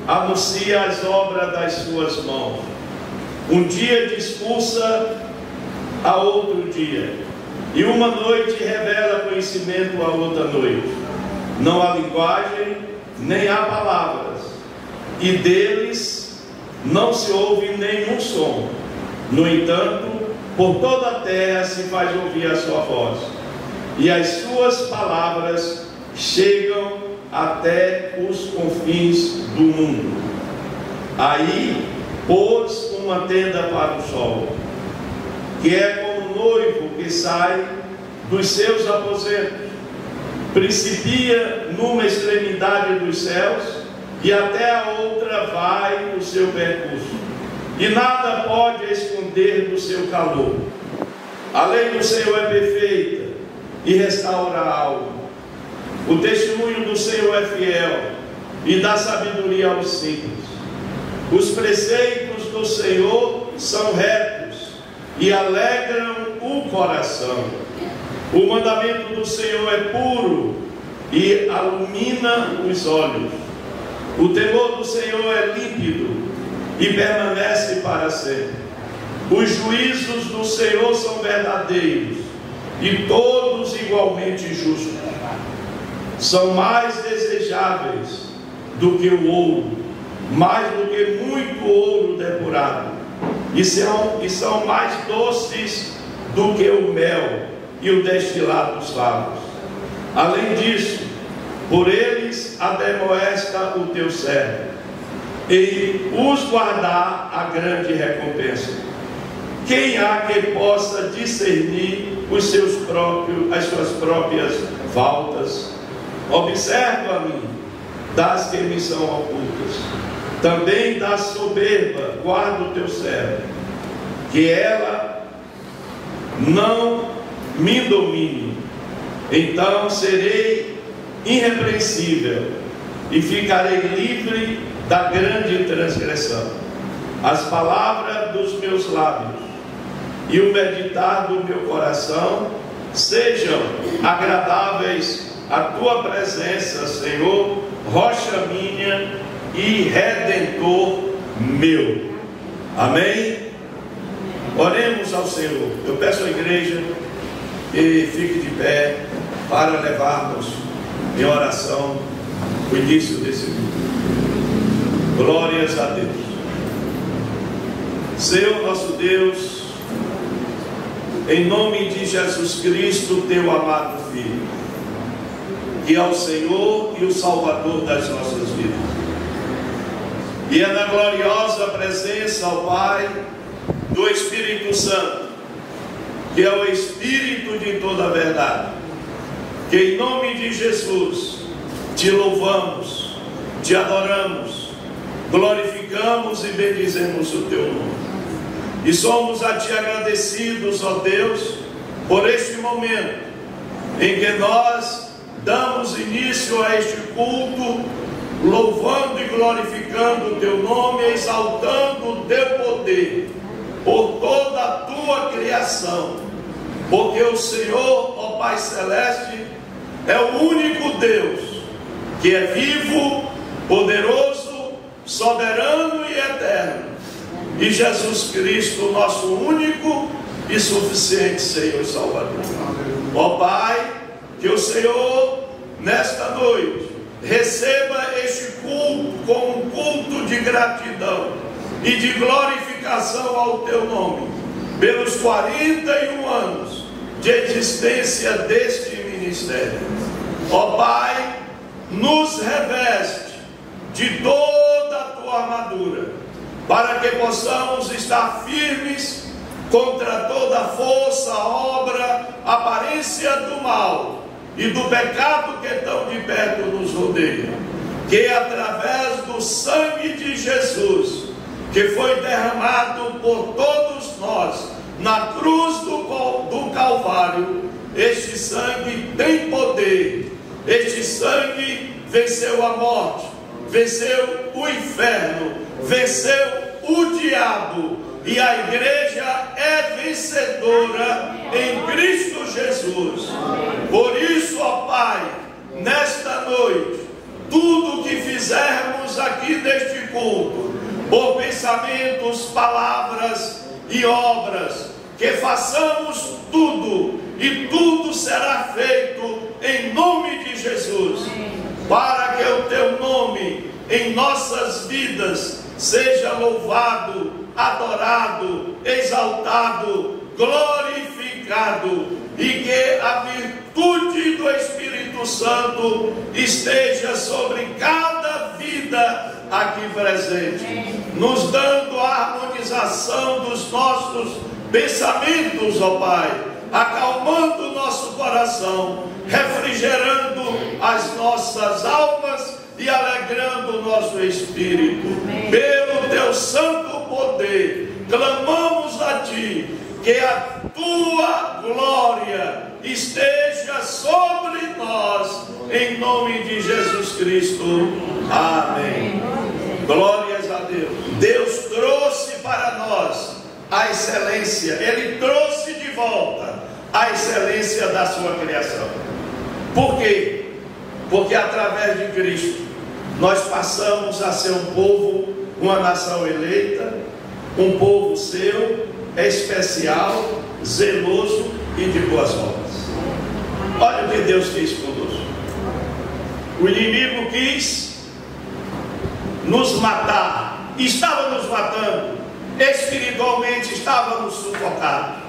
anuncia as obras das suas mãos. Um dia discursa a outro dia, e uma noite revela conhecimento a outra noite. Não há linguagem, nem há palavras, e deles não se ouve nenhum som. No entanto, por toda a terra se faz ouvir a sua voz, e as suas palavras chegam até os confins do mundo. Aí pôs uma tenda para o sol, que é como um noivo que sai dos seus aposentos, principia numa extremidade dos céus e até a outra vai o seu percurso, e nada pode esconder do seu calor. A lei do Senhor é perfeita e restaura a alma. O testemunho do Senhor é fiel e dá sabedoria aos simples. Os preceitos do Senhor são retos e alegram o coração. O mandamento do Senhor é puro e ilumina os olhos. O temor do Senhor é límpido e permanece para sempre. Os juízos do Senhor são verdadeiros e todos igualmente justos. São mais desejáveis do que o ouro, mais do que muito ouro depurado, e são mais doces do que o mel e o destilado dos favos. Além disso, por eles ademoesta o teu servo, e os guardar a grande recompensa. Quem há que possa discernir as suas próprias faltas? Observa-me das que me são ocultas. Também da soberba guarda o teu servo, que ela não me domine. Então serei irrepreensível e ficarei livre da grande transgressão. As palavras dos meus lábios e o meditar do meu coração sejam agradáveis à tua presença, Senhor, rocha minha e redentor meu. Amém? Oremos ao Senhor. Eu peço à igreja que fique de pé para levarmos em oração o início desse culto. Glórias a Deus. Senhor nosso Deus, em nome de Jesus Cristo, teu amado Filho, que é o Senhor e o Salvador das nossas vidas, e é na gloriosa presença, ó Pai, do Espírito Santo, que é o Espírito de toda a verdade, que em nome de Jesus te louvamos, te adoramos, glorificamos e bendizemos o teu nome. E somos a ti agradecidos, ó Deus, por este momento em que nós damos início a este culto, louvando e glorificando o teu nome, exaltando o teu poder por toda a tua criação, porque o Senhor, ó Pai Celeste, é o único Deus que é vivo, poderoso, soberano e eterno, e Jesus Cristo, nosso único e suficiente Senhor e Salvador. Ó Pai, que o Senhor nesta noite receba este culto como um culto de gratidão e de glorificação ao teu nome, pelos 41 anos de existência deste ministério. Ó Pai, nos reveste de toda a tua armadura, para que possamos estar firmes contra toda a força, obra, aparência do mal e do pecado que tão de perto nos rodeia, que através do sangue de Jesus, que foi derramado por todos nós na cruz do Calvário, este sangue tem poder, este sangue venceu a morte, venceu o inferno, venceu o diabo, e a igreja é vencedora em Cristo Jesus. Por isso, ó Pai, nesta noite, tudo que fizermos aqui neste culto, por pensamentos, palavras e obras, que façamos tudo, e tudo será feito em nome de Jesus, para que o teu nome em nossas vidas seja louvado, adorado, exaltado, glorificado, e que a virtude do Espírito Santo esteja sobre cada vida aqui presente, nos dando a harmonização dos nossos pensamentos, ó Pai, acalmando o nosso coração, refrigerando as nossas almas e alegrando o nosso espírito. Pelo teu santo poder, clamamos a Ti, que a Tua glória esteja sobre nós, em nome de Jesus Cristo. Amém. Glórias a Deus. Deus trouxe para nós a excelência, Ele trouxe de volta a excelência da sua criação. Por quê? Porque através de Cristo nós passamos a ser um povo, uma nação eleita, um povo seu, especial, zeloso e de boas obras. Olha o que Deus fez conosco. O inimigo quis nos matar, estava nos matando, espiritualmente estávamos sufocados.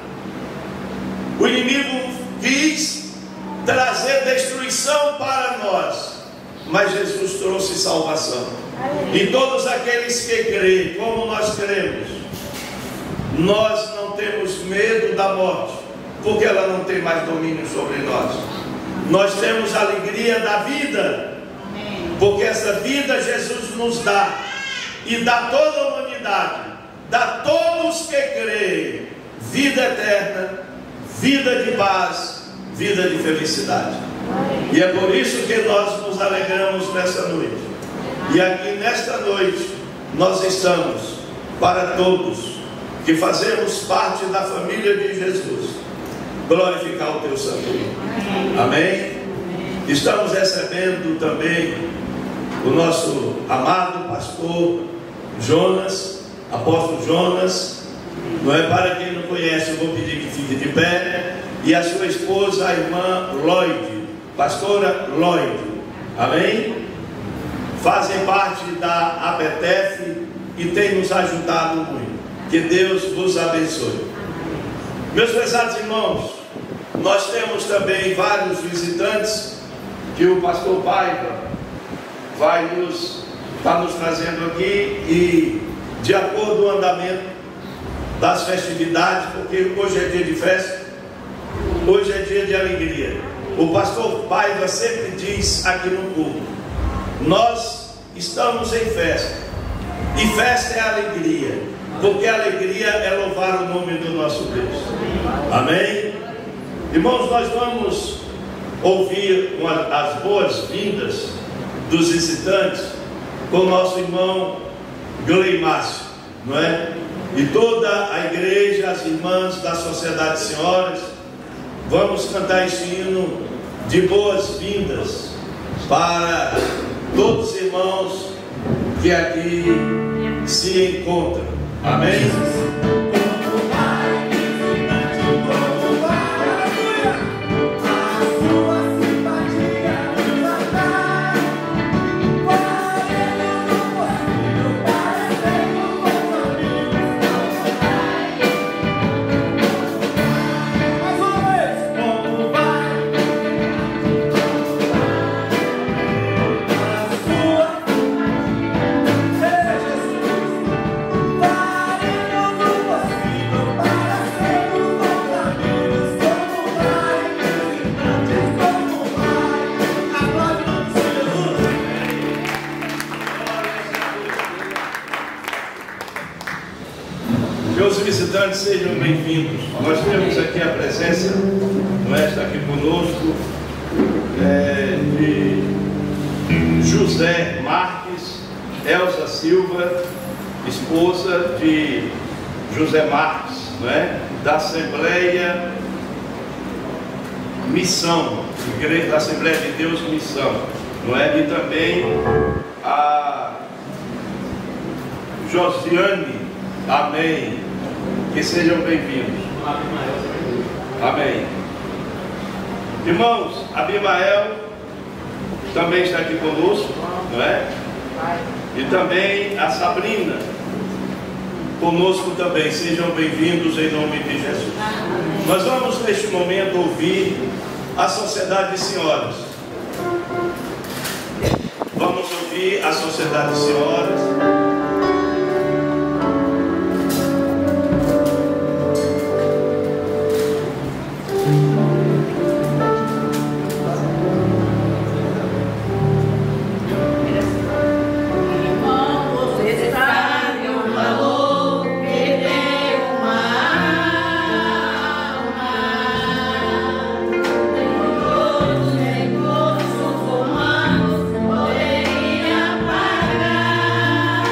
O inimigo quis trazer destruição para nós, mas Jesus trouxe salvação. E todos aqueles que creem, como nós cremos, nós não temos medo da morte, porque ela não tem mais domínio sobre nós. Nós temos a alegria da vida, porque essa vida Jesus nos dá, e dá toda a humanidade, dá todos que creem, vida eterna, vida de paz, vida de felicidade. E é por isso que nós nos alegramos nessa noite. E aqui nesta noite nós estamos para todos que fazemos parte da família de Jesus, glorificar o teu santo nome. Amém? Estamos recebendo também o nosso amado pastor Jonas, apóstolo Jonas, não é? Para quem não conhece, eu vou pedir que fique de pé, e a sua esposa, a irmã Lloyd, pastora Lloyd, amém? Fazem parte da ABTF e têm nos ajudado muito. Que Deus vos abençoe. Meus prezados irmãos, nós temos também vários visitantes que o pastor Paiva vai está nos trazendo aqui, e de acordo com o andamento das festividades, porque hoje é dia de festa, hoje é dia de alegria. O pastor Paiva sempre diz aqui no culto: nós estamos em festa, e festa é alegria, porque a alegria é louvar o nome do nosso Deus. Amém? Irmãos, nós vamos ouvir as boas-vindas dos visitantes com o nosso irmão Gleimácio, não é? E toda a igreja, as irmãs da Sociedade de Senhoras, vamos cantar esse hino de boas-vindas para todos os irmãos que aqui se encontram. Amém? Sejam bem-vindos. Nós temos aqui a presença, não é, está aqui conosco, de José Marques, Elza Silva, esposa de José Marques, não é, da Assembleia Missão, Igreja da Assembleia de Deus Missão, não é, e também a Josiane, amém. Que sejam bem-vindos. Amém. Irmãos, Abimael também está aqui conosco, não é? E também a Sabrina conosco também. Sejam bem-vindos em nome de Jesus. Nós vamos neste momento ouvir a Sociedade de Senhoras. Vamos ouvir a Sociedade de Senhoras. Humanos poderiam pagar.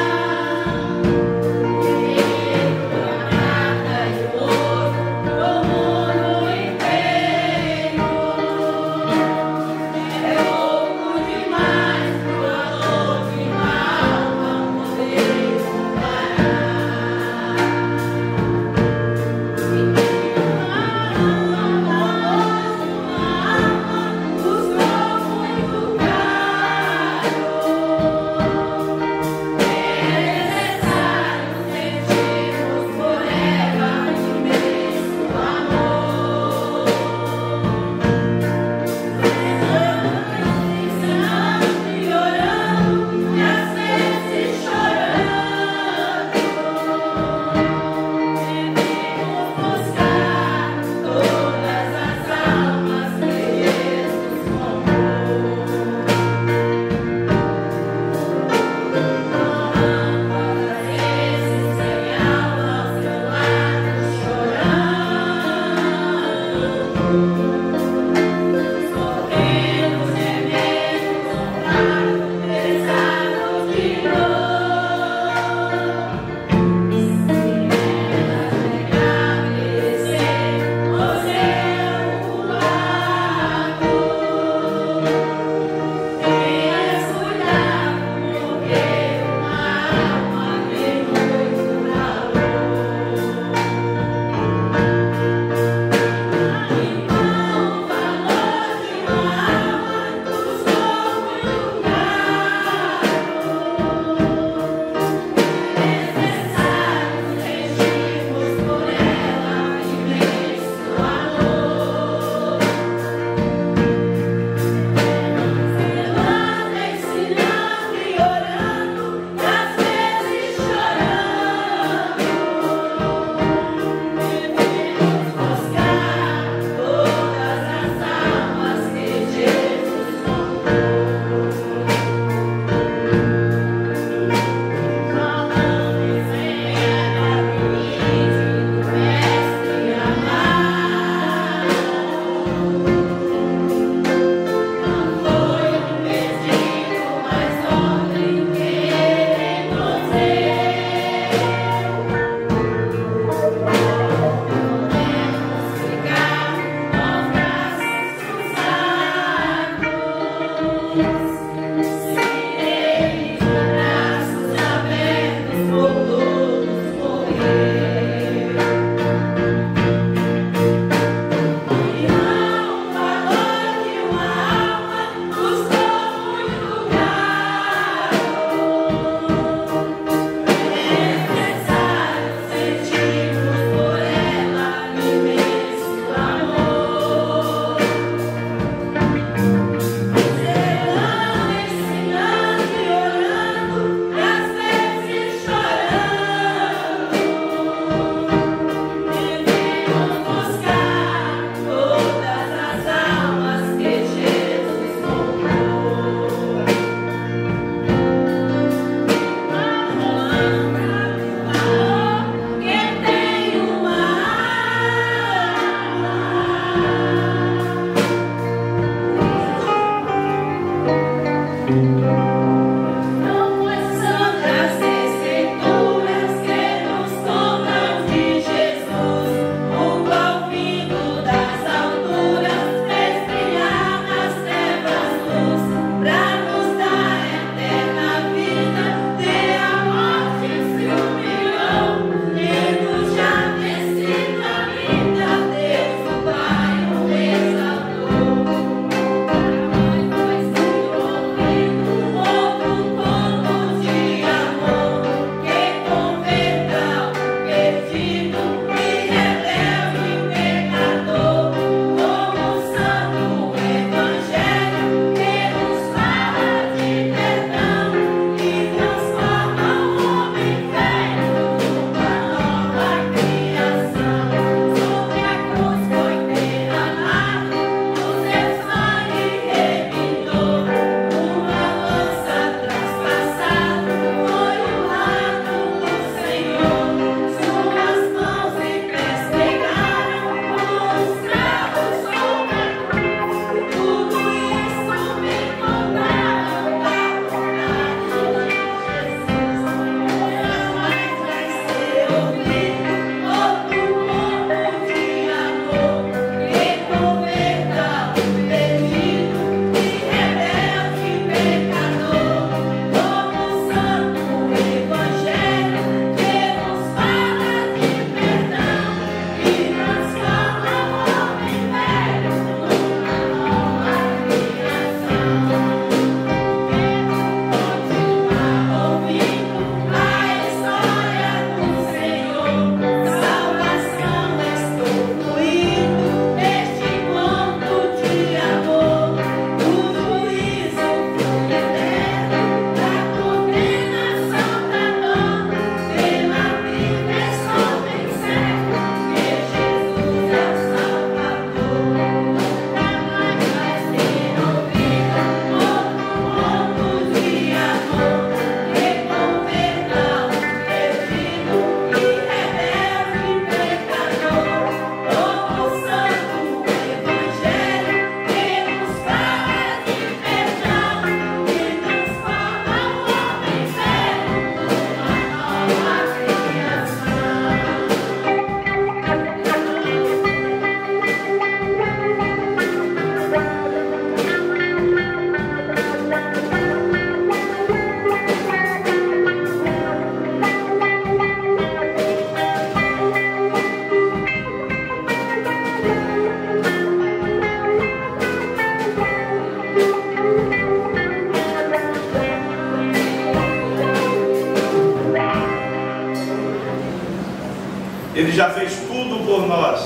Ele já fez tudo por nós.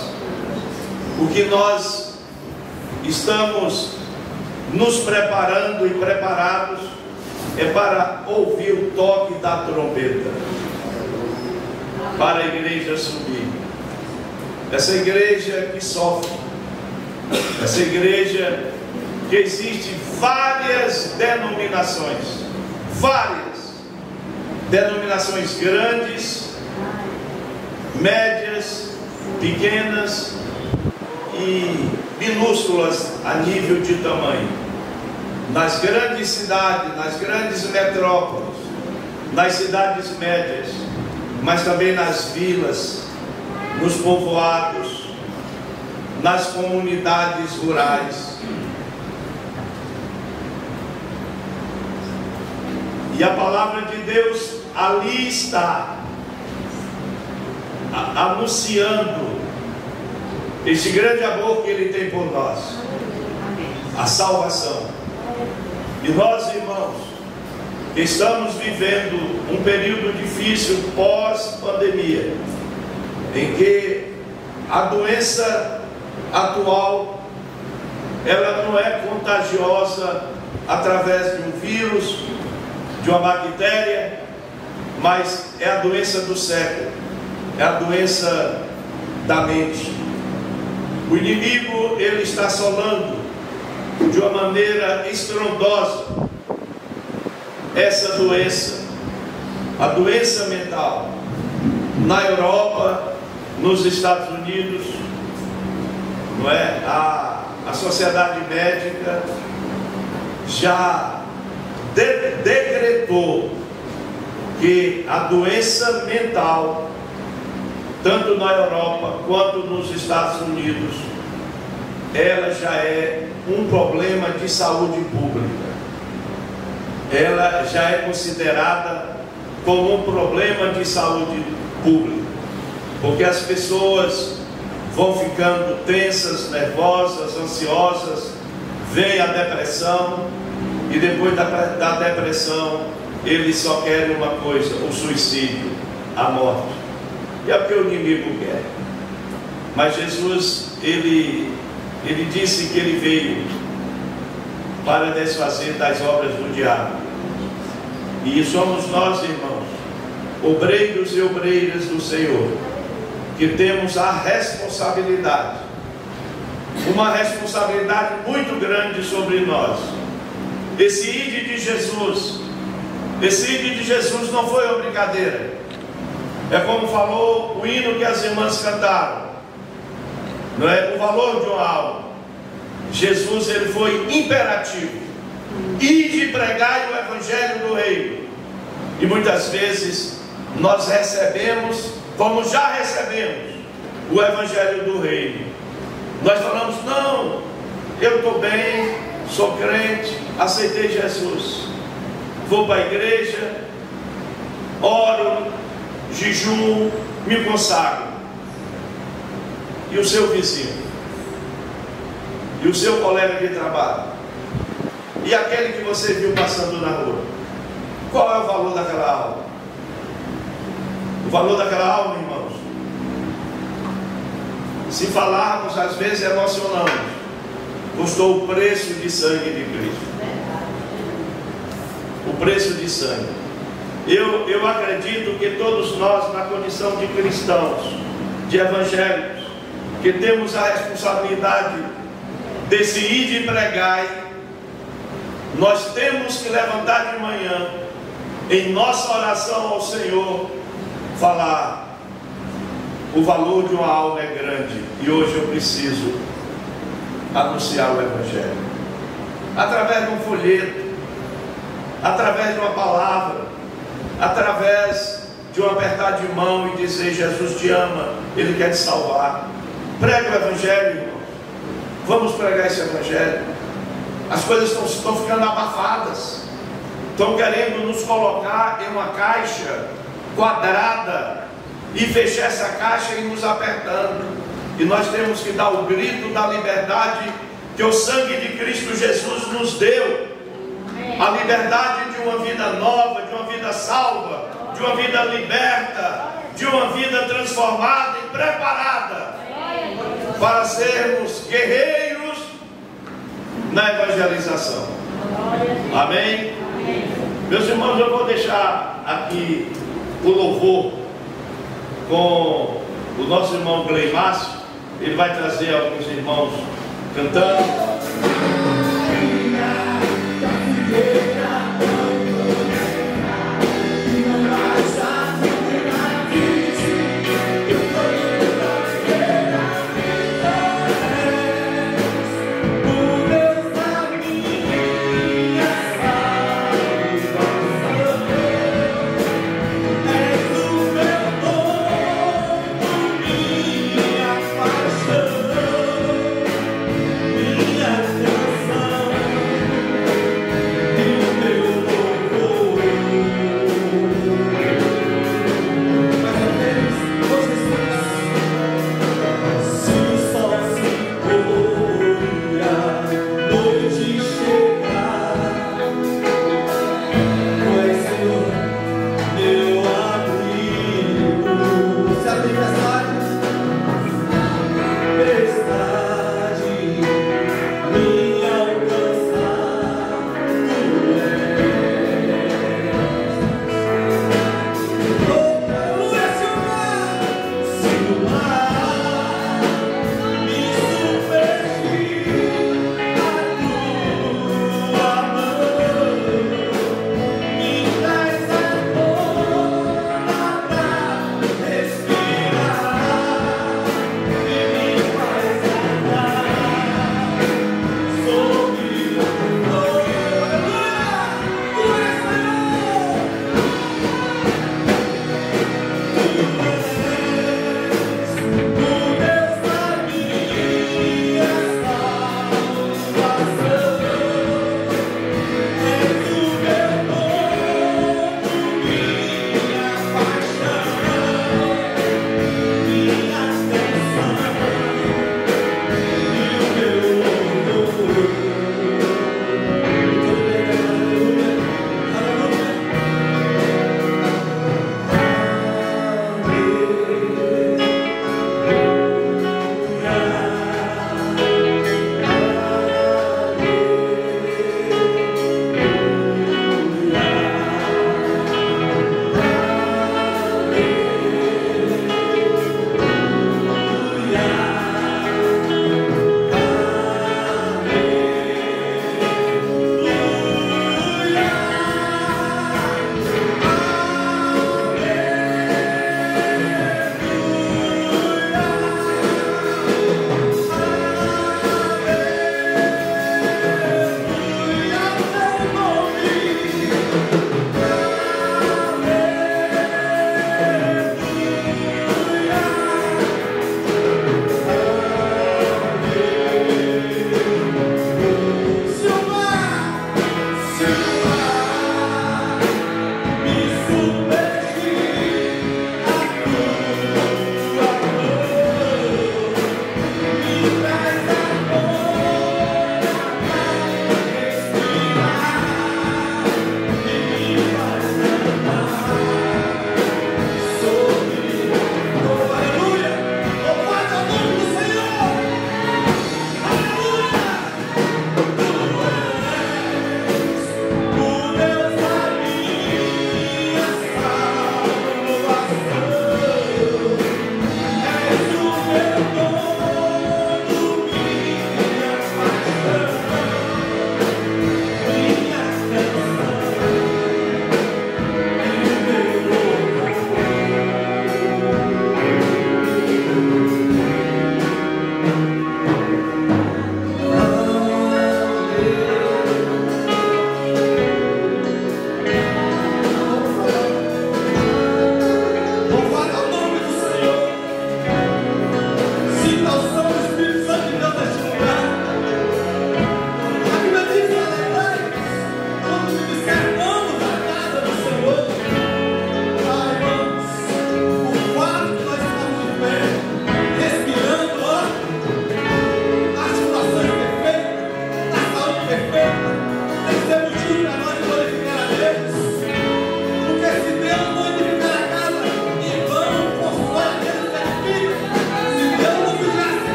O que nós estamos nos preparando e preparados é para ouvir o toque da trombeta, para a igreja subir. Essa igreja que sofre, essa igreja que existe várias denominações grandes, médias, pequenas e minúsculas a nível de tamanho. Nas grandes cidades, nas grandes metrópoles, nas cidades médias, mas também nas vilas, nos povoados, nas comunidades rurais. E a palavra de Deus ali está, anunciando este grande amor que Ele tem por nós, a salvação. E nós, irmãos, que estamos vivendo um período difícil pós-pandemia, em que a doença atual, ela não é contagiosa através de um vírus, de uma bactéria, mas é a doença do século, é a doença da mente. O inimigo, ele está assolando de uma maneira estrondosa essa doença, a doença mental, na Europa, nos Estados Unidos, não é? A sociedade médica já decretou que a doença mental, tanto na Europa quanto nos Estados Unidos, ela já é um problema de saúde pública. Ela já é considerada como um problema de saúde pública, porque as pessoas vão ficando tensas, nervosas, ansiosas, vem a depressão, e depois da depressão eles só querem uma coisa: o suicídio, a morte. E é o que o inimigo quer. Mas Jesus, ele disse que ele veio para desfazer das obras do diabo. E somos nós, irmãos, obreiros e obreiras do Senhor, que temos a responsabilidade, uma responsabilidade muito grande sobre nós. Esse ide de Jesus não foi uma brincadeira. É como falou o hino que as irmãs cantaram, não é? O valor de uma alma. Jesus, ele foi imperativo: ide pregai o evangelho do reino. E muitas vezes nós recebemos, como já recebemos, o evangelho do reino. Nós falamos: não, eu estou bem, sou crente, aceitei Jesus, vou para a igreja, oro, jejum, me consagro. E o seu vizinho? E o seu colega de trabalho? E aquele que você viu passando na rua? Qual é o valor daquela alma? O valor daquela alma, irmãos, se falarmos, às vezes emocionamos, custou o preço de sangue de Cristo. O preço de sangue. Eu acredito que todos nós, na condição de cristãos, de evangélicos, que temos a responsabilidade desse ide e pregai, nós temos que levantar de manhã, em nossa oração ao Senhor, falar: o valor de uma alma é grande, e hoje eu preciso anunciar o evangelho, através de um folheto, através de uma palavra, através de um apertar de mão e dizer: Jesus te ama, Ele quer te salvar. Prega o evangelho, irmãos. Vamos pregar esse evangelho. As coisas estão ficando abafadas, estão querendo nos colocar em uma caixa quadrada e fechar essa caixa e nos apertando. E nós temos que dar o grito da liberdade que o sangue de Cristo Jesus nos deu. A liberdade de uma vida nova, de uma vida salva, de de uma vida liberta, de uma vida transformada e preparada para sermos guerreiros na evangelização. Amém? Meus irmãos, eu vou deixar aqui o louvor com o nosso irmão Gleimácio. Ele vai trazer alguns irmãos cantando. Minha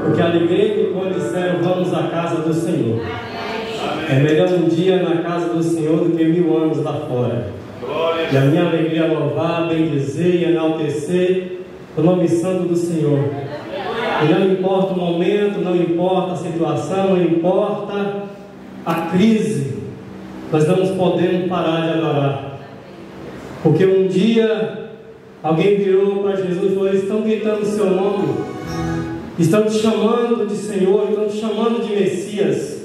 porque alegrei que quando disseram vamos à casa do Senhor. É melhor um dia na casa do Senhor do que 1000 anos lá fora. E a minha alegria é louvar, bendizer e enaltecer o nome santo do Senhor. E não importa o momento, não importa a situação, não importa a crise, nós não podemos parar de adorar. Porque um dia alguém virou para Jesus e falou: estão gritando o seu nome, estão te chamando de Senhor, estão te chamando de Messias.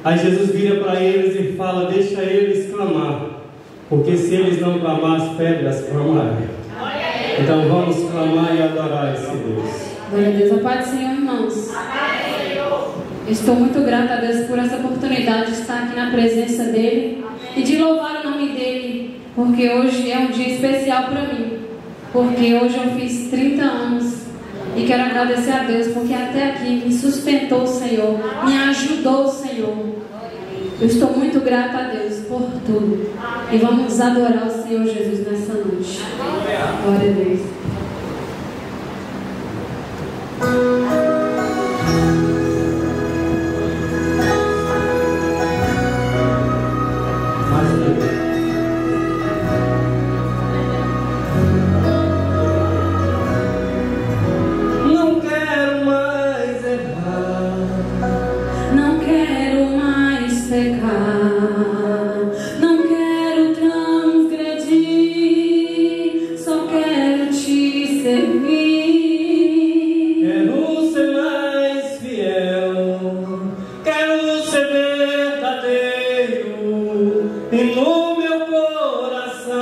Aí Jesus vira para eles e fala: deixa eles clamar, porque se eles não clamar, as pedras clamarão. Então vamos clamar e adorar esse Deus. Glória a Deus. A paz do Senhor, irmãos. Estou muito grata a Deus por essa oportunidade de estar aqui na presença dEle e de louvar o nome dEle, porque hoje é um dia especial para mim, porque hoje eu fiz 30 anos e quero agradecer a Deus, porque até aqui me sustentou o Senhor, me ajudou o Senhor. Eu estou muito grata a Deus por tudo e vamos adorar o Senhor Jesus nessa noite. Glória a Deus. Não quero mais errar, Não quero mais pecar, não quero transgredir, só quero te servir. quero ser mais fiel, quero ser verdadeiro, e no meu coração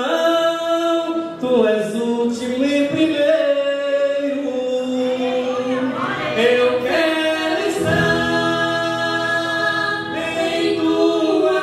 tu és último e primeiro. Eu quero estar em tua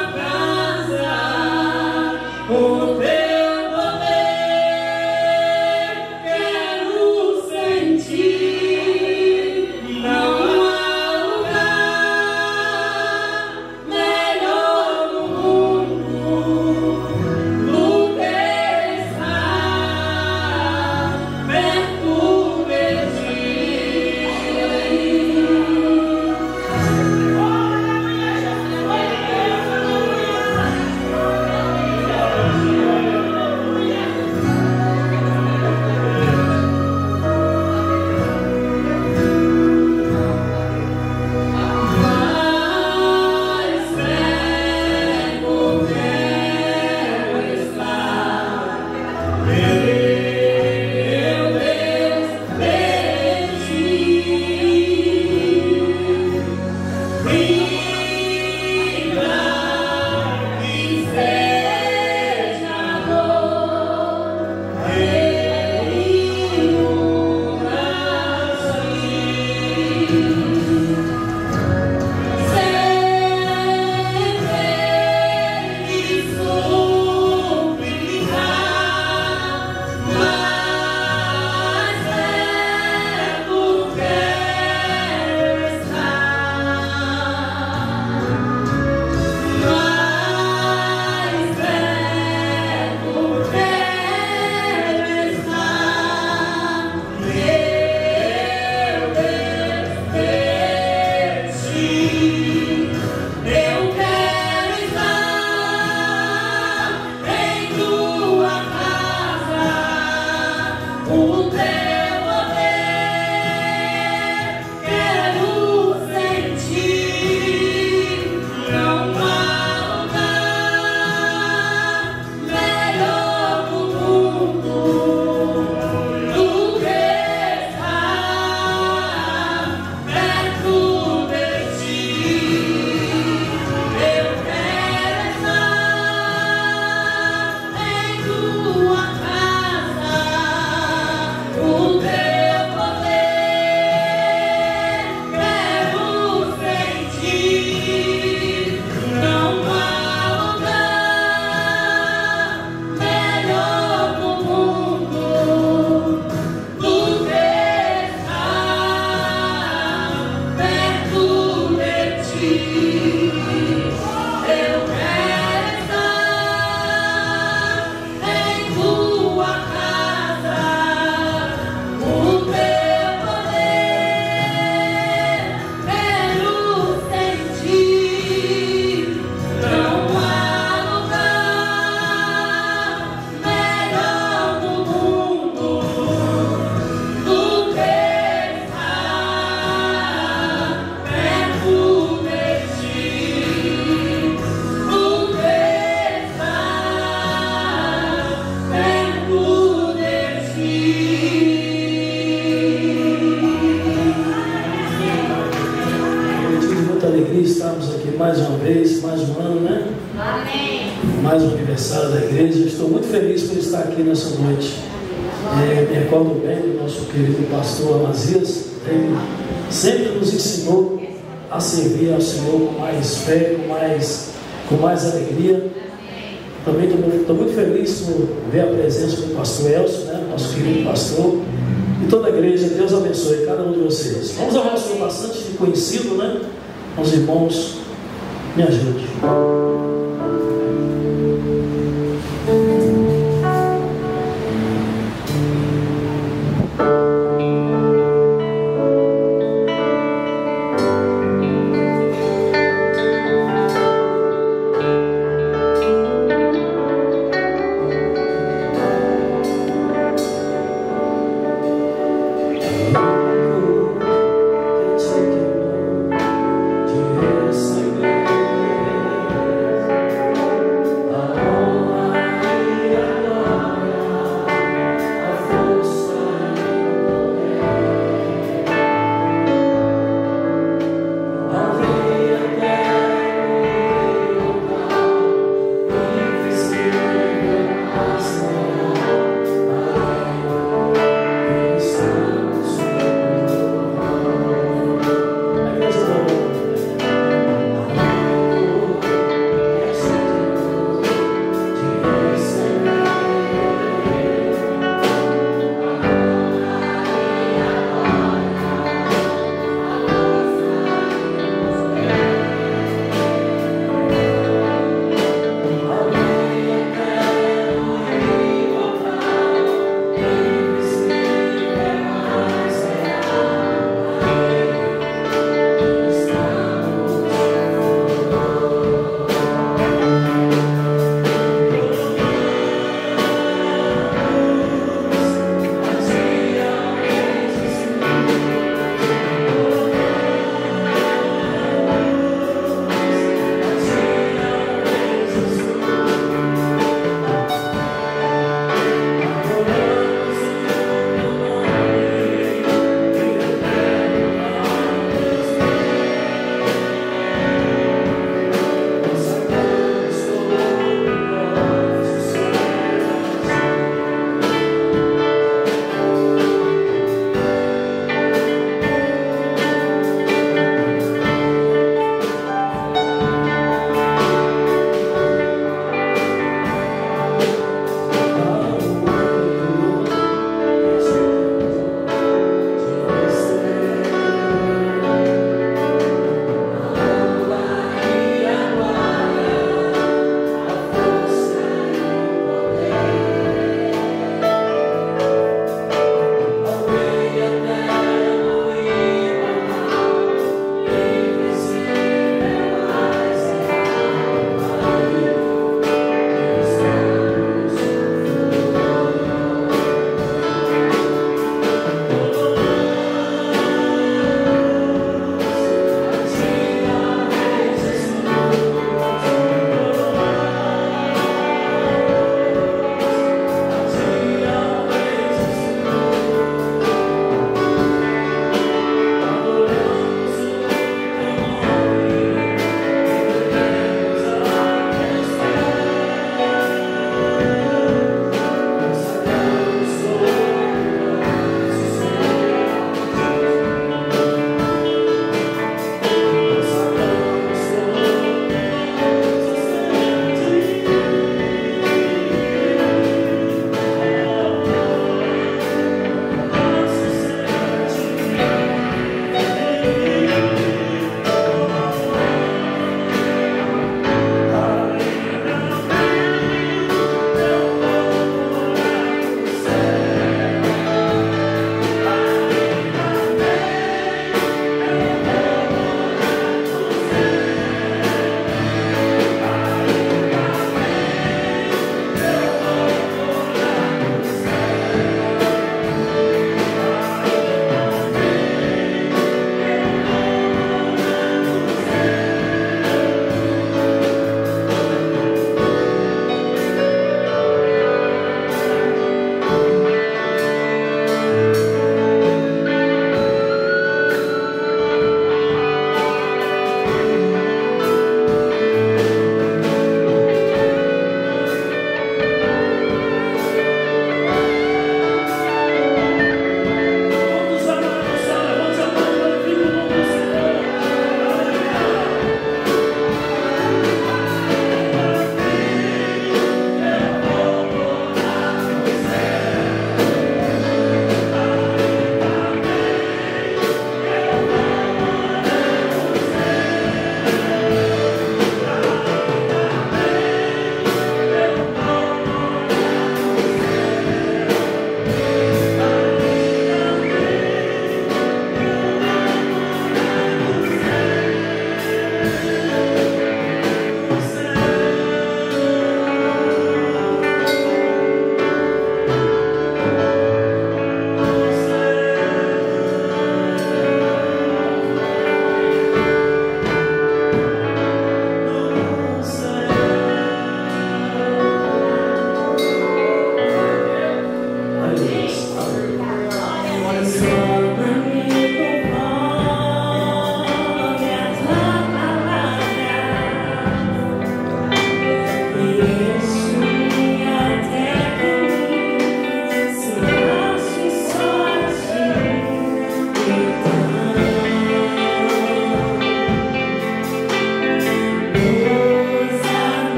alegria estarmos aqui mais uma vez, mais um ano, né? Amém. Mais um aniversário da igreja. Estou muito feliz por estar aqui nessa noite. Me recordo bem do nosso querido pastor Amazias. Ele sempre nos ensinou a servir ao Senhor com mais fé, com mais alegria. Também estou muito feliz por ver a presença do pastor Elcio, né? Nosso querido pastor. E toda a igreja. Deus abençoe cada um de vocês. Vamos ao nosso bastante conhecido, né? Os irmãos, me ajude. Essa igreja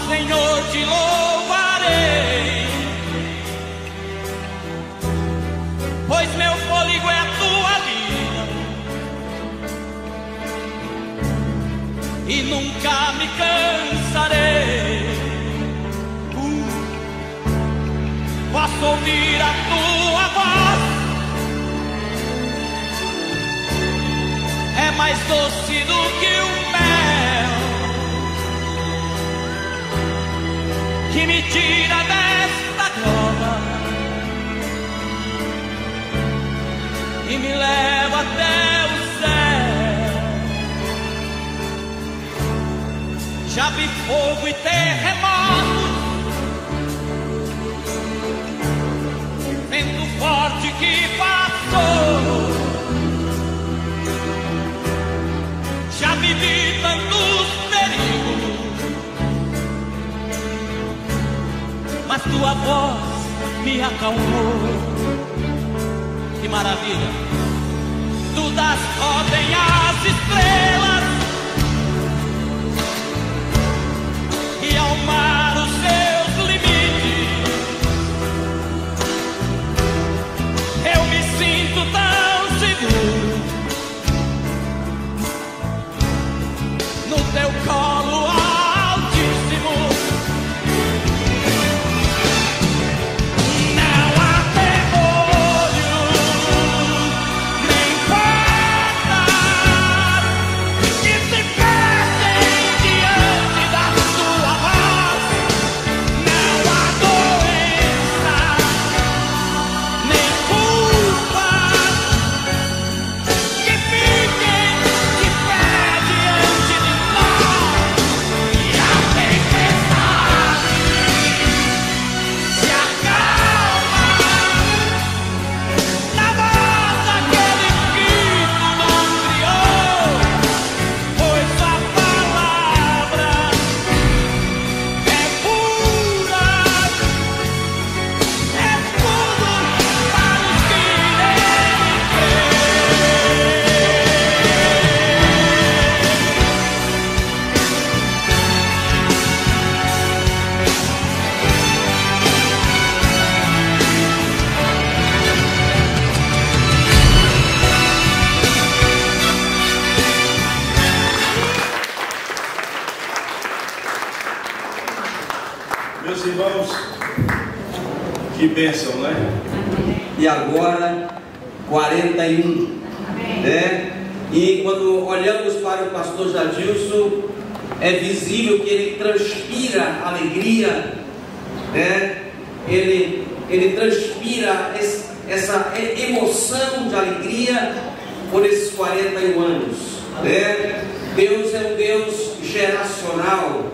Senhor, te louvarei, pois meu fôlego é a tua vida e nunca me cansarei. Posso ouvir a tua voz, é mais doce do que o mel, que me tira desta cova e me leva até o céu. Já vi fogo e terremoto, vento forte que passou. Já vivi tantos perigos, mas tua voz me acalmou. Que maravilha! Tu das ordem às estrelas e ao mar os seus limites. Eu me sinto tão seguro no teu colo altíssimo. Não há demônio nem portas que se perdem diante da tua voz. Não há doença nem culpa que fiquem de pé diante de nós. E a tempestade se acalma na voz daquele que tudo criou, pois a palavra é pura, é tudo para os que nele creem. Meus irmãos, que bênção, não é? E agora 41, né? E quando olhamos para o pastor Jadilson, é visível que ele transpira alegria, né? Ele transpira essa emoção de alegria por esses 41 anos, né? Deus é um Deus geracional.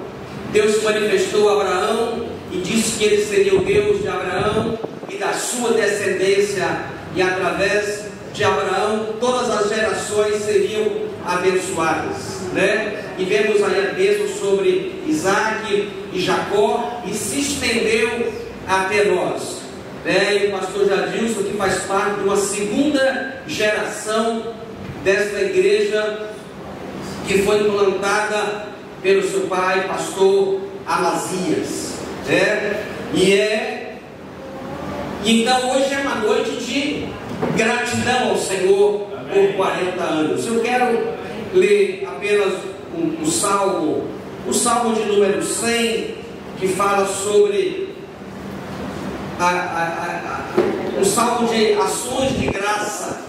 Deus se manifestou a Abraão e disse que ele seria o Deus de Abraão e da sua descendência, e através de Abraão todas as gerações seriam abençoadas, né? E vemos aí a bênção sobre Isaac e Jacó, e se estendeu até nós, né? E o pastor Jadilson, que faz parte de uma segunda geração desta igreja que foi implantada pelo seu pai, pastor Amazias, né? Então hoje é uma noite de gratidão ao Senhor. Amém. Por 40 anos. Eu quero ler apenas o salmo de número 100, que fala sobre o salmo de ações de graça.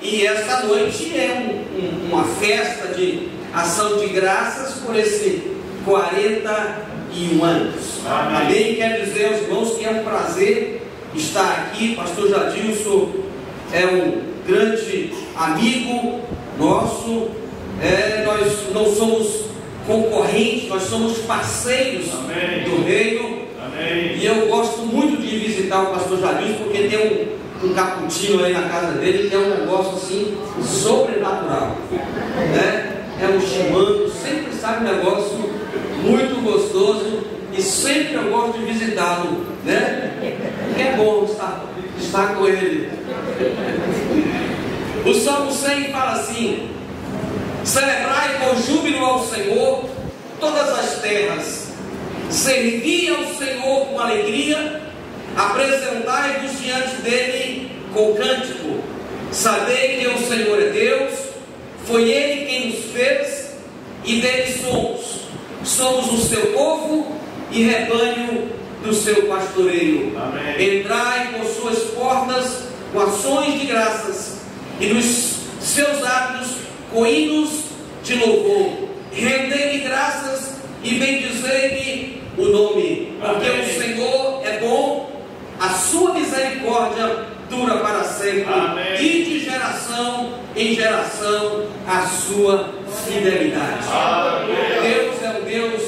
E esta noite é uma festa de ação de graças por esse 41 anos. Amém? Quero dizer aos irmãos que é um prazer estar aqui. Pastor Jadilson é um grande amigo nosso. Nós não somos concorrentes, nós somos parceiros. Amém. Do reino. Amém. E eu gosto muito de visitar o pastor Jadilson, porque tem um caputinho aí na casa dele, que é um negócio assim sobrenatural, né? É um chimando, sempre sabe um negócio muito gostoso, e sempre eu gosto de visitá-lo, né? É bom estar com ele. O Salmo 100 fala assim: celebrai com júbilo ao Senhor todas as terras, servi ao Senhor com alegria, apresentai-vos diante dele com cântico. Sabei que o Senhor é Deus, foi Ele quem nos fez, e dele somos o seu povo e rebanho do seu pastoreio. Amém. Entrai por suas portas com ações de graças, e nos seus átrios com hinos de louvor. Rendei-lhe graças e bendizei-lhe o nome, porque Amém. O Senhor é bom, a sua misericórdia dura para sempre. Amém. E de geração em geração a sua fidelidade. Amém. Deus é um Deus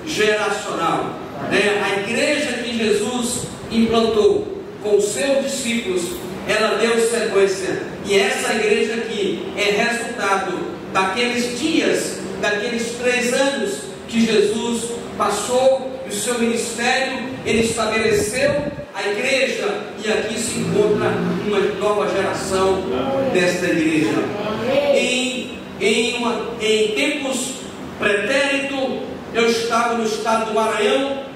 geracional. A igreja que Jesus implantou com os seus discípulos, ela deu sequência, e essa igreja aqui é resultado daqueles dias, daqueles 3 anos que Jesus passou o seu ministério. Ele estabeleceu a igreja, e aqui se encontra uma nova geração desta igreja. Em tempos pretéritos, eu estava no estado do Maranhão,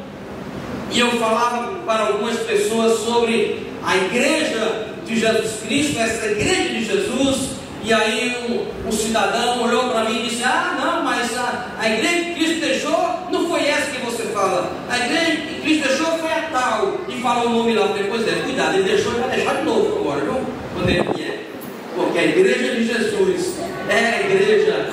e eu falava para algumas pessoas sobre a igreja de Jesus Cristo, essa igreja de Jesus. E aí um cidadão olhou para mim e disse: ah, não, mas a igreja que Cristo deixou não foi essa que você fala, a igreja que Cristo deixou foi a tal, e falou o nome lá. Depois dele, cuidado, ele deixou e vai deixar de novo agora, viu? Quando ele vier, porque a igreja de Jesus é a igreja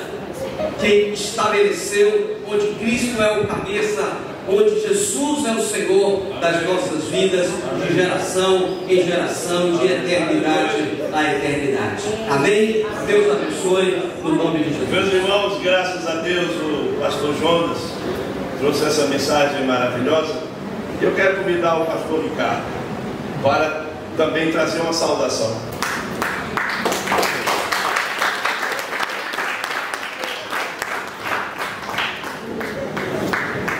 que estabeleceu, onde Cristo é o cabeça, onde Jesus é o Senhor das nossas vidas, de geração em geração, de eternidade a eternidade. Amém? Deus abençoe, no nome de Jesus. Meus irmãos, graças a Deus, o pastor Jonas trouxe essa mensagem maravilhosa. Eu quero convidar o pastor Ricardo para também trazer uma saudação.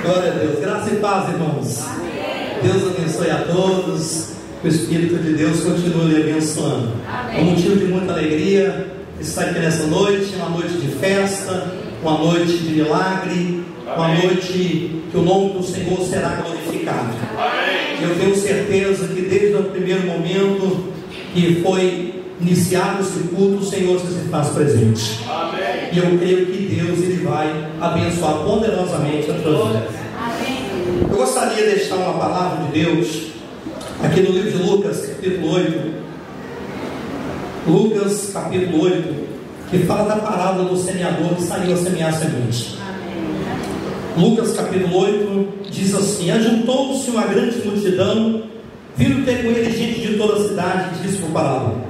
Glória a Deus, graça e paz, irmãos. Amém. Deus abençoe a todos, que o Espírito de Deus continue lhe abençoando. É um motivo de muita alegria estar aqui nessa noite, uma noite de festa, uma noite de milagre, uma noite que o nome do Senhor será glorificado. Amém. Eu tenho certeza que desde o primeiro momento que foi iniciado esse culto, o Senhor se faz presente. Amém. E eu creio que Deus ele vai abençoar poderosamente a tua vida. Eu gostaria de deixar uma palavra de Deus aqui no livro de Lucas, capítulo 8. Lucas, capítulo 8, que fala da parábola do semeador que saiu a semear a semente. Lucas, capítulo 8, diz assim: ajuntou-se uma grande multidão, vindo ter com ele gente de toda a cidade, e disse por parábola: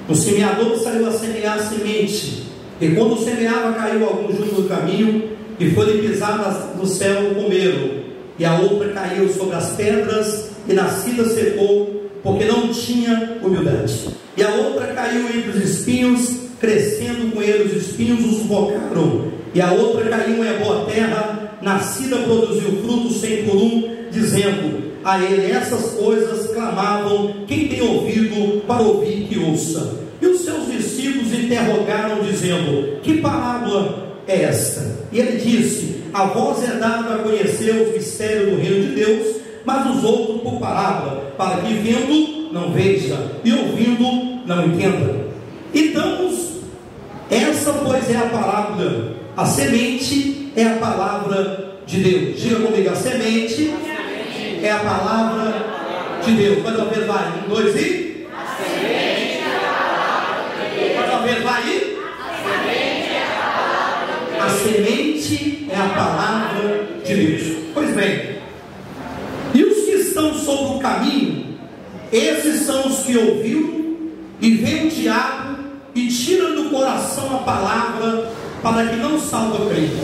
o semeador saiu a semear a semente, e quando semeava, caiu algum junto do caminho, e foi-lhe pisada do céu comeram, e a outra caiu sobre as pedras, e nascida secou, porque não tinha humildade. E a outra caiu entre os espinhos, crescendo com ele os espinhos o sufocaram. E a outra caiu em boa terra, nascida produziu frutos 100 por 1, dizendo: a ele essas coisas clamavam quem tem ouvido para ouvir que ouça. E os seus discípulos interrogaram, dizendo: que parábola é esta? E ele disse: a vós é dado a conhecer os mistérios do reino de Deus, mas os outros por parábola, para que vendo não veja, e ouvindo não entenda. Então, essa pois é a parábola. A semente é a palavra de Deus. Diga comigo: a semente é a palavra de Deus. Mais uma vez, vai. 1, 2 e... a semente é a palavra de Deus. Mais uma vez, vai e... a semente é a palavra de Deus. Pois bem, e os que estão sobre o caminho, esses são os que ouviram, e vem o diabo e tira do coração a palavra, para que não salva o crente.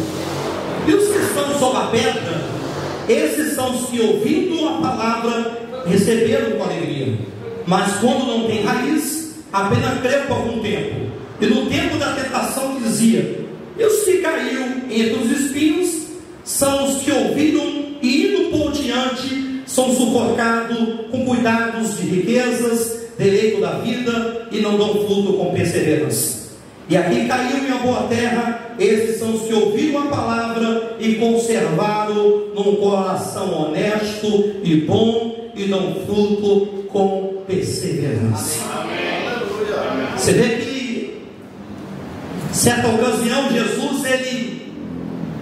E os que estão sobre a pedra, esses são os que, ouvindo a palavra, receberam com alegria, mas quando não tem raiz, apenas crê por algum tempo. E no tempo da tentação dizia: e os que caiu entre os espinhos são os que ouviram e, indo por diante, são sufocados com cuidados de riquezas, deleito da vida, e não dão fruto com perseverança. E aqui caiu em uma boa terra, esses são os que ouviram a palavra e conservaram num coração honesto e bom e dão fruto com perseverança. Você vê que certa ocasião Jesus ele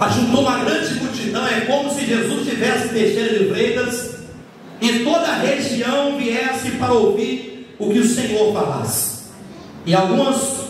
ajuntou uma grande multidão, é como se Jesus tivesse Teixeira de Freitas e toda a região viesse para ouvir o que o Senhor falasse. E algumas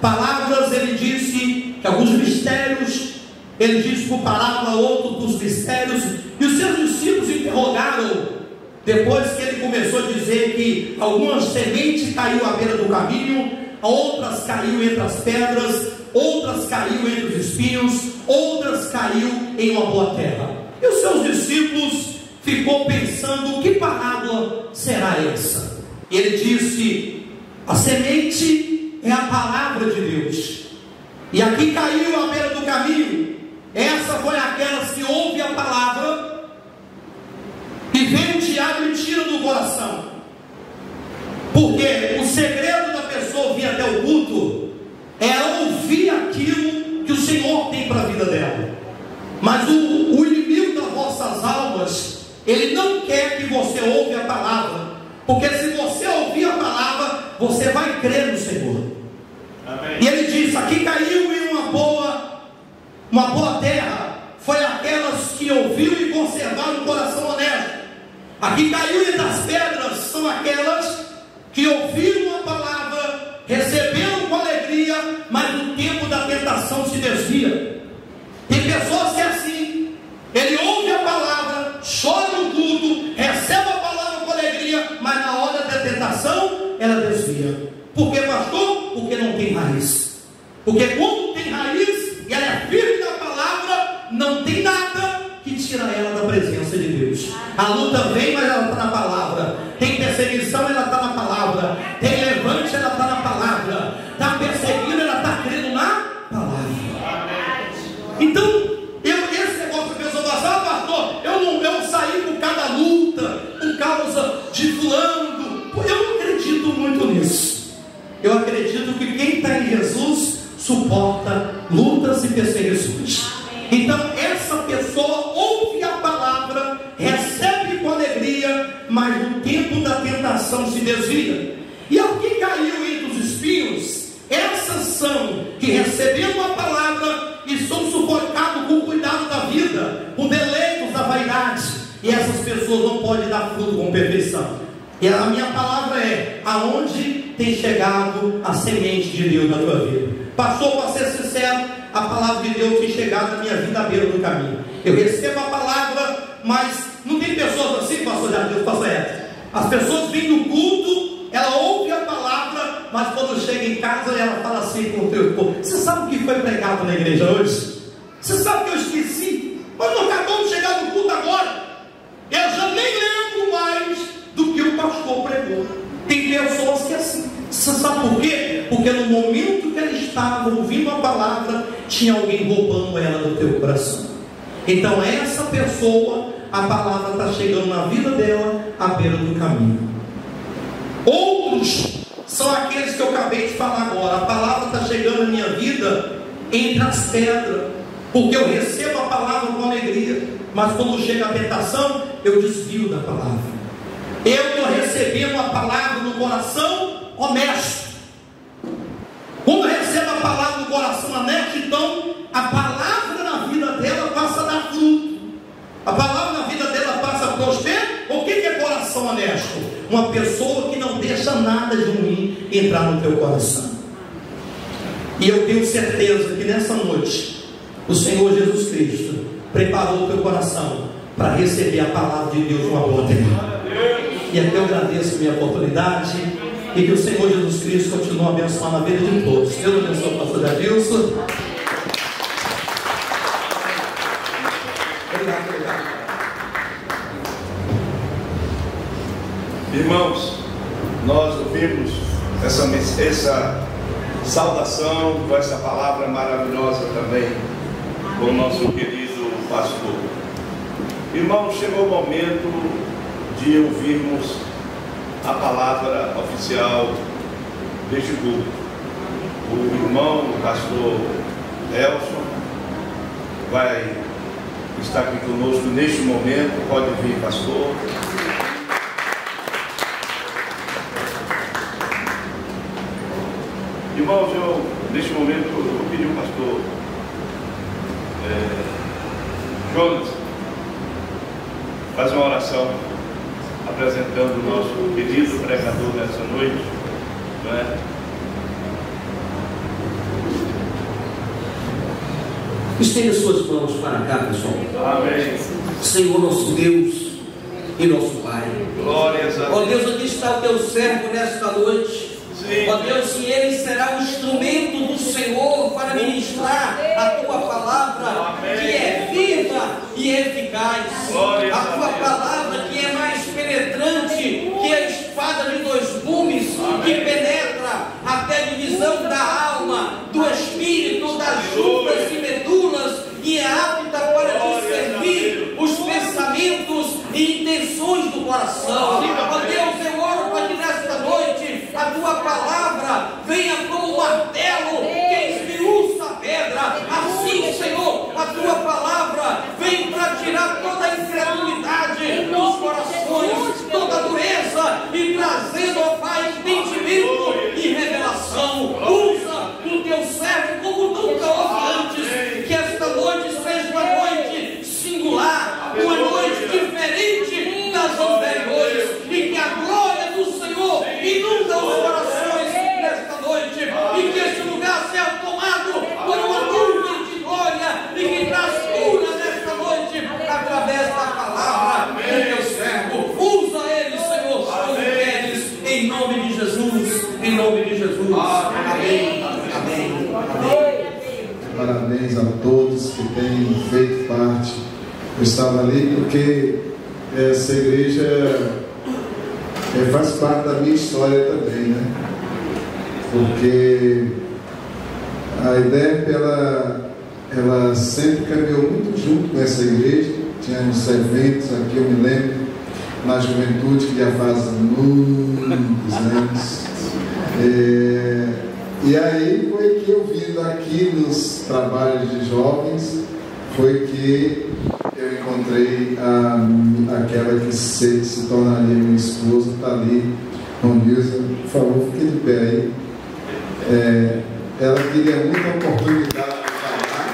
palavras ele disse, que alguns mistérios ele disse por parábola, outro dos mistérios, e os seus discípulos interrogaram. Depois que ele começou a dizer que algumas sementes caiu à beira do caminho, outras caiu entre as pedras, outras caiu entre os espinhos, outras caiu em uma boa terra. E os seus discípulos ficou pensando, que parábola será essa? Ele disse, a semente é a palavra de Deus, e aqui caiu à beira do caminho. Essa foi aquelas que ouve a palavra e vem o diabo e tira do coração, porque o segredo da pessoa vir até o culto é ouvir aquilo que o Senhor tem para a vida dela. Mas o inimigo das vossas almas, ele não quer que você ouve a palavra, porque se você ouvir a palavra, você vai crer no Senhor. Amém. E ele diz, aqui caiu em uma boa terra, foi aquelas que ouviram e conservaram o coração honesto. Aqui caiu entre as pedras, são aquelas que ouviram a palavra, receberam com alegria, mas no tempo da tentação se desvia. Tem pessoas que é assim, ele ouve a palavra, chora no culto, recebe a palavra com alegria, mas na hora da tentação, ela desvia. Por que, pastor? Porque não tem raiz. Porque quando tem raiz, e ela é firme na palavra, não tem nada que tira ela da presença de Deus. A luta vem, mas ela está na palavra. Tem perseguição, ela está na palavra. Tem levante, ela está na palavra. Está perseguindo, ela está crendo na palavra. Então, esse negócio que a pessoa fala, pastor, eu saí por causa da luta, por causa de fulano. Eu não acredito muito nisso. Eu acredito que quem está em Jesus suporta lutas e perseguições. Então essa pessoa ouve a palavra, recebe com alegria, mas no tempo da tentação se desvia. E ao que caiu entre os espinhos, essas são que receberam a palavra e são sufocados com o cuidado da vida, com deleitos da vaidade, e essas pessoas não podem dar fruto com perfeição. E a minha palavra é, aonde tem chegado a semente de Deus na tua vida? Pastor, para ser sincero, a palavra de Deus tem chegado na minha vida à beira do caminho. Eu recebo a palavra, mas não tem pessoas assim, pastor Deus, pastor Edson. As pessoas vêm no culto, ela ouve a palavra, mas quando chega em casa, ela fala assim com o teu povo, você sabe o que foi pregado na igreja hoje? Você sabe que eu esqueci? Mas nós acabamos de chegar no culto agora. Eu já nem lembro mais do que o pastor pregou. Tem pessoas que é assim. Você sabe por quê? Porque no momento que ela estava ouvindo a palavra, tinha alguém roubando ela do teu coração. Então essa pessoa, a palavra está chegando na vida dela à beira do caminho. Outros são aqueles que eu acabei de falar agora. A palavra está chegando na minha vida entre as pedras, porque eu recebo a palavra com alegria, mas quando chega a tentação, eu desvio da palavra. Eu estou recebendo a palavra no coração honesto. Quando eu recebo a palavra no coração honesto, então a palavra na vida dela passa a dar fruto. A palavra na vida dela passa a prosperar. O que é coração honesto? Uma pessoa que não deixa nada de ruim entrar no teu coração. E eu tenho certeza que nessa noite o Senhor Jesus Cristo preparou o teu coração para receber a palavra de Deus de uma boa terra. E aqui eu agradeço a minha oportunidade, e que o Senhor Jesus Cristo continue abençoando a vida de todos. Deus abençoe o pastor Adilson. Obrigado. Irmãos, nós ouvimos essa saudação com essa palavra maravilhosa também com o nosso querido pastor. Irmãos, chegou o momento de ouvirmos a palavra oficial deste culto. o irmão, o pastor Elson, vai estar aqui conosco neste momento. Pode vir, pastor. Irmãos, neste momento, eu vou pedir ao pastor Jonas fazer uma oração apresentando o nosso querido pregador nessa noite, não é? Estenda suas mãos para cá, pessoal. Amém. Senhor nosso Deus e nosso Pai. Glórias a Deus. Ó Deus, aqui está o teu servo nesta noite. Sim. Ó Deus, que ele será um instrumento do Senhor para ministrar a tua palavra, Amém. que é viva e eficaz. Glórias A tua palavra que é mais penetrante que a espada de dois gumes, que penetra até a divisão da alma, do espírito, das juntas e medulas, e é apta para discernir os pensamentos e intenções do coração. Ó Deus, eu oro para que nesta noite a tua palavra venha como um martelo que esmiuça a pedra. Assim, Senhor, a tua palavra vem para tirar toda a incredulidade dos corações, toda a dureza, e trazendo, ó Pai, entendimento e revelação. Usa o teu servo como nunca houve antes. Que esta noite seja uma noite singular, uma noite diferente das anteriores, e que a glória do Senhor inunda os corações nesta noite, e que este lugar seja tomado por uma nuvem de glória, e que traz cura nesta noite através da palavra do teu servo. Usa ele, Senhor, como queres, em nome de Jesus, em nome de Jesus. Amém. Amém. Amém. Parabéns a todos que têm feito parte. Eu estava ali porque essa igreja faz parte da minha história também, né? Porque a IDEP, ela sempre caminhou muito junto com essa igreja. Tínhamos eventos aqui, eu me lembro, na juventude, que já faz muitos anos. E aí foi que eu vindo aqui nos trabalhos de jovens, foi que eu encontrei aquela que se tornaria minha esposa, está ali, Romilza. Por favor, fique de pé aí. Ela queria muita oportunidade de falar.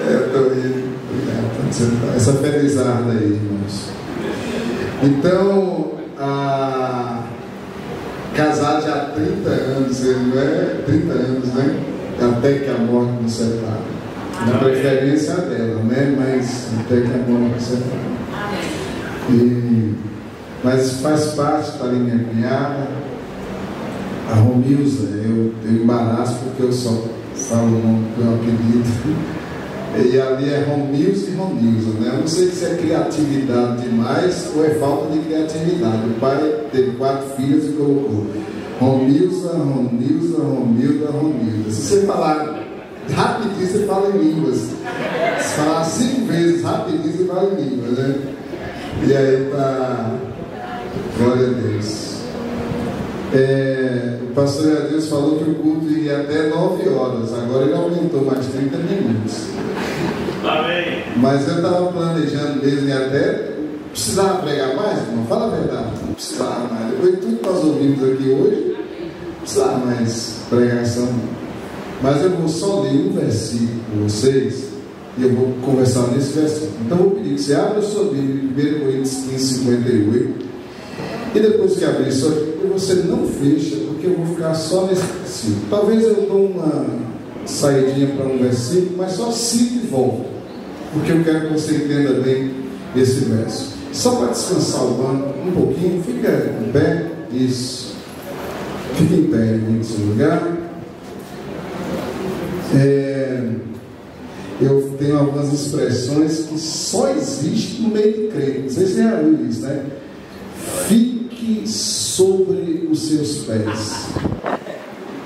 Eu estou rindo. Obrigado. Essa felizarda aí, irmãos. Então, casado já há 30 anos, não é? 30 anos, né? Até que a morte nos separe. Na preferência dela, né? Mas até que a morte nos separe. Mas faz parte, está ali minha cunhada, a Romilza. Eu embaraço porque eu só falo o nome do meu apelido. E ali é Romilza e Romilza, né? Eu não sei se é criatividade demais ou é falta de criatividade. O pai teve 4 filhos e colocou Romilza, Romilza, Romilza, Romilza. Se você falar rapidinho, você fala em línguas. Se falar 5 vezes rapidinho, você fala em línguas, né? E aí tá. Glória a Deus. O pastor Adeus falou que o culto ia até 9 horas. Agora ele aumentou mais 30 minutos. Amém. Mas eu estava planejando mesmo e até precisava pregar mais, irmão. Fala a verdade. Não precisava mais. Depois de tudo que nós ouvimos aqui hoje, não precisava mais pregação. Mas eu vou só ler um versículo com vocês e eu vou conversar nesse versículo. Então eu vou pedir que você abra a sua Bíblia, 1 Coríntios 15, 58. E depois que abrir isso aqui, você não fecha, porque eu vou ficar só nesse versículo. Talvez eu dou uma saidinha para um versículo, mas só cito e volto, porque eu quero que você entenda bem esse verso. Só para descansar o banco um pouquinho, fica em pé. Isso. Fica em pé em seu lugar. Eu tenho algumas expressões que só existem no meio de crente. Não sei se você já viu isso, né? Fique sobre os seus pés.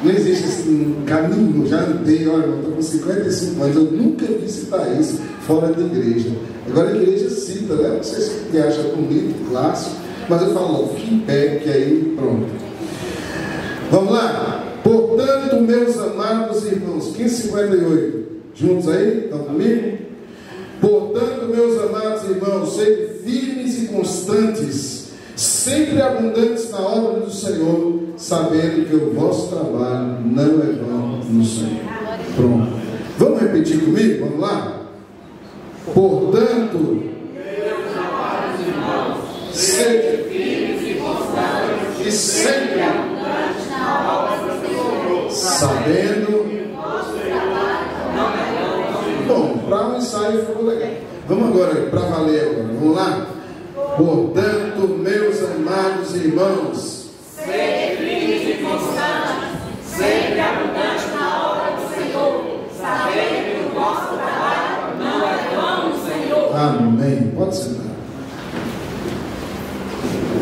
Não existe esse caminho. Já andei, olha, eu estou com 55 anos, eu nunca vi citar isso fora da igreja. Agora a igreja cita, né? Não sei se você acha bonito, clássico, Mas eu falo, fique em pé, que aí pronto. Vamos lá. Portanto, meus amados irmãos, 15:58. Juntos aí? Estão comigo? Portanto, meus amados irmãos, sejam firmes e constantes, sempre abundantes na obra do Senhor, sabendo que o vosso trabalho não é vão no Senhor. Pronto. Vamos repetir comigo? Vamos lá? Portanto, meus amados irmãos, sejam firmes e constantes, e sempre abundantes na obra do Senhor, sabendo que o vosso trabalho não é vão no Senhor. Bom, para um ensaio ficou legal. Vamos agora, para valer agora. Vamos lá? Portanto, meus amados irmãos, sejam firmes e constantes, sempre abundantes na obra do Senhor, sabendo que o vosso trabalho não é vão no Senhor. Amém. Pode sentar.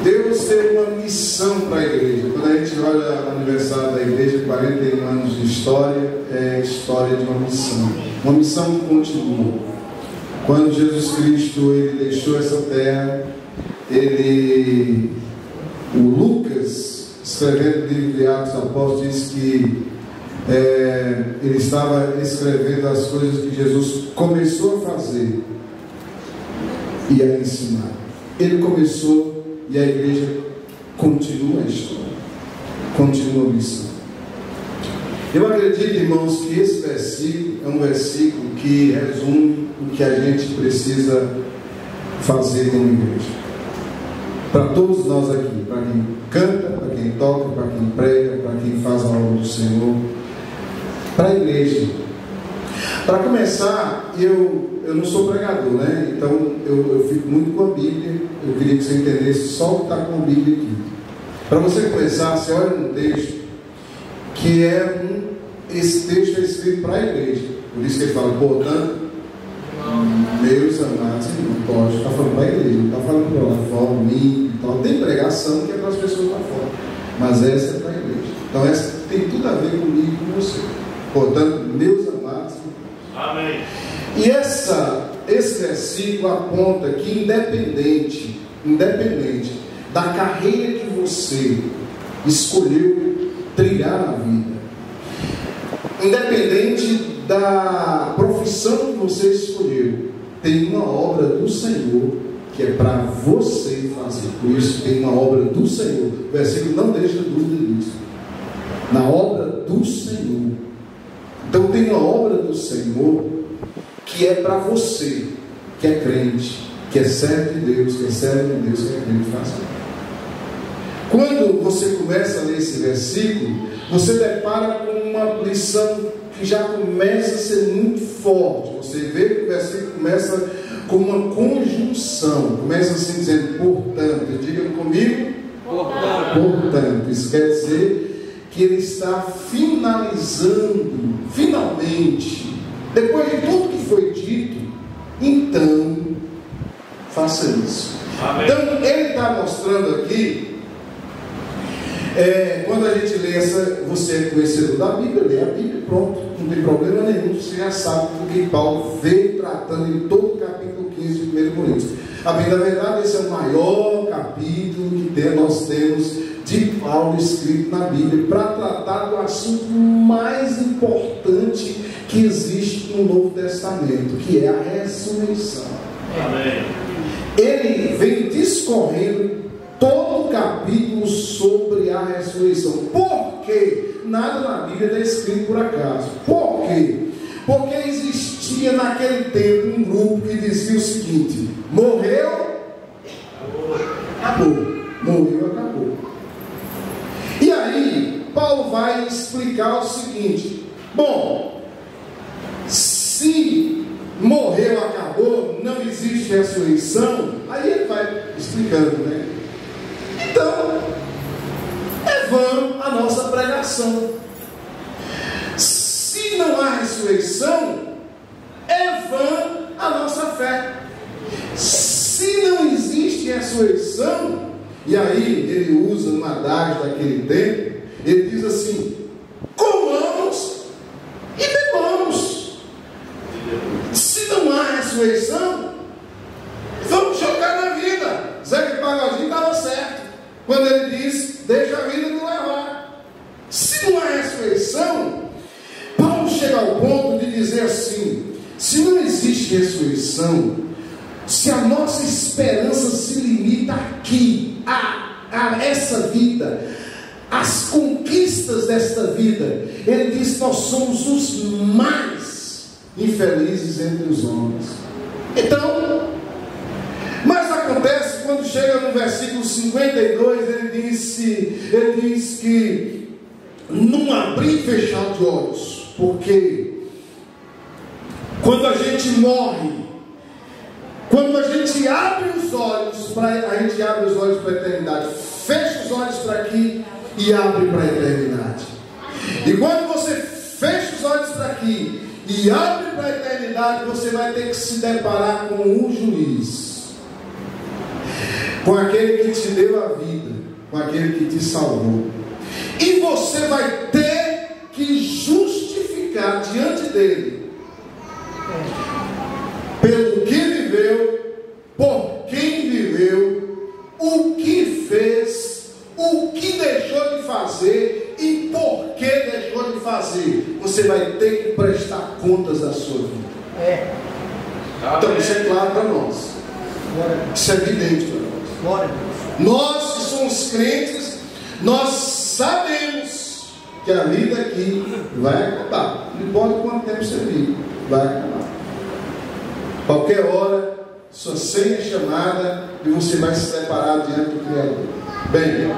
Deus tem uma missão para a igreja. Quando a gente olha o aniversário da igreja, 41 anos de história, é história de uma missão. Uma missão que continua. Quando Jesus Cristo ele deixou essa terra, o Lucas, escrevendo o livro de Atos dos Apóstolos, diz que ele estava escrevendo as coisas que Jesus começou a fazer e a ensinar. Ele começou e a igreja continua a história, continua a missão. Eu acredito, irmãos, que esse versículo é um versículo que resume o que a gente precisa fazer como igreja. Para todos nós aqui, para quem canta, para quem toca, para quem prega, para quem faz a obra do Senhor, para a igreja. Para começar, eu não sou pregador, né? Então eu fico muito com a Bíblia. Eu queria que você entendesse só o que está com a Bíblia aqui. Para você começar, você olha um texto que esse texto é escrito para a igreja. Por isso que ele fala, portanto, meus amados irmãos, pode estar falando para a igreja, não está falando para lá fora, mim, então tem pregação que é para as pessoas lá fora, mas essa é para a igreja. Então essa tem tudo a ver comigo e com você. Portanto, meus amados irmãos. Amém. E esse versículo aponta que independente da carreira que você escolheu trilhar na vida, independente da profissão que você escolheu, tem uma obra do Senhor que é para você fazer. Por isso tem uma obra do Senhor. O versículo não deixa dúvida disso. Na obra do Senhor. Então tem uma obra do Senhor que é para você, que é crente, que é servo de Deus, que é servo de Deus, que é crente fazer. Quando você começa a ler esse versículo, você depara com uma lição que já começa a ser muito forte. Você vê que o versículo começa com uma conjunção, começa assim dizendo, portanto, diga comigo, portanto, isso quer dizer que ele está finalizando, finalmente, depois de tudo que foi dito, então, faça isso. Amém. Então, ele está mostrando aqui, quando a gente lê você é conhecedor da Bíblia, lê a Bíblia, pronto, não tem problema nenhum, você já sabe do que Paulo veio tratando em todo o capítulo 15 de 1 Coríntios. A bem da verdade, esse é o maior capítulo que nós temos de Paulo escrito na Bíblia, para tratar do assunto mais importante que existe no Novo Testamento, que é a ressurreição. Amém. Ele vem discorrendo todo o capítulo sobre a ressurreição. Por quê? Nada na Bíblia está escrito por acaso. Por quê? Porque existia naquele tempo um grupo que dizia o seguinte: morreu, acabou. Morreu, acabou. E aí, Paulo vai explicar o seguinte: bom, se morreu, acabou, não existe ressurreição, aí ele vai explicando, né? Então, é vã a nossa pregação. Se não há ressurreição, é vã a nossa fé. Se não existe ressurreição, e aí ele usa uma adagio daquele tempo, ele diz assim: comamos e bebamos. Se não há ressurreição, vamos jogar na vida. Zé de Pagodinho estava certo. de ressurreição, se a nossa esperança se limita aqui, a essa vida, as conquistas desta vida, ele diz que nós somos os mais infelizes entre os homens. Então, mas acontece quando chega no versículo 52, ele diz que não abrir e fechar de olhos, porque quando a gente morre, quando a gente abre os olhos, a gente abre os olhos para a eternidade, fecha os olhos para aqui e abre para a eternidade. E quando você fecha os olhos para aqui e abre para a eternidade, você vai ter que se deparar com um juiz, com aquele que te deu a vida, com aquele que te salvou. E você vai ter que justificar diante dele pelo que viveu, por quem viveu, o que fez, o que deixou de fazer e por que deixou de fazer. Você vai ter que prestar contas da sua vida. Então isso é claro para nós, isso é evidente para nós. Nós que somos crentes, nós sabemos que a vida aqui vai acabar. Não importa quanto tempo você vive, vai acabar. Qualquer hora, sua senha é chamada e você vai se deparar diante do Criador. Bem,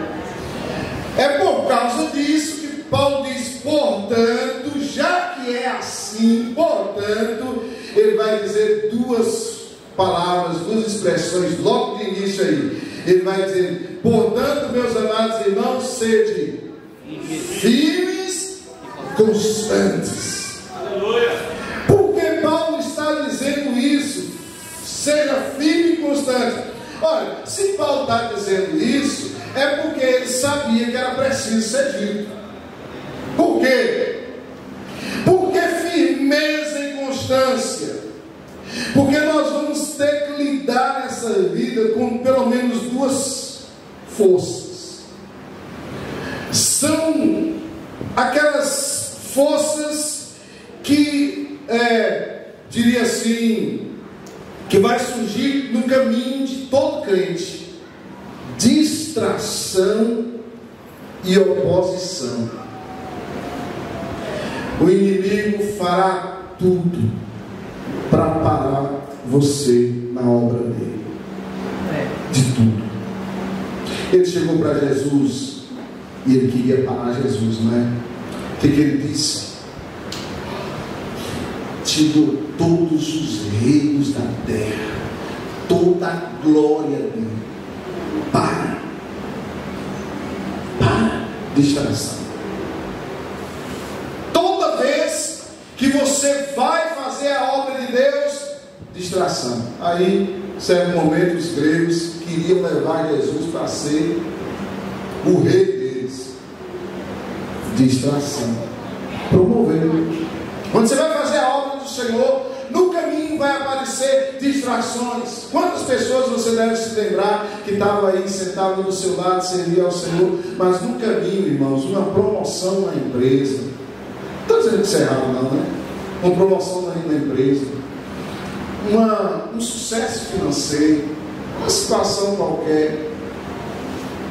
é por causa disso que Paulo diz, portanto, já que é assim, portanto, ele vai dizer duas palavras, duas expressões logo de início aí. Ele vai dizer, portanto, meus amados irmãos, sede firmes, constantes. Aleluia. Por que Paulo está dizendo isso? Seja firme e constante. Olha, se Paulo está dizendo isso, é porque ele sabia que era preciso ser dito. Por quê? Porque firmeza e constância. Porque nós vamos ter que lidar nessa vida com pelo menos duas forças. São aquelas forças que, diria assim, que vai surgir no caminho de todo crente: distração e oposição. O inimigo fará tudo para parar você na obra dele. De tudo. Ele chegou para Jesus e ele queria parar Jesus, não é? O que ele disse? Te dou todos os reinos da terra, toda a glória dele. Para. Distração. Toda vez que você vai fazer a obra de Deus, distração. Aí, certo momento, os gregos queriam levar Jesus para ser o rei deles. Distração. Promover. Quando você vai fazer a obra do Senhor, no caminho vai aparecer distrações. Quantas pessoas você deve se lembrar que estava aí sentado do seu lado, servia ao Senhor, mas no caminho, irmãos, uma promoção na empresa. Não estou dizendo que isso é errado, não, né? Uma promoção na empresa, um sucesso financeiro, uma situação qualquer,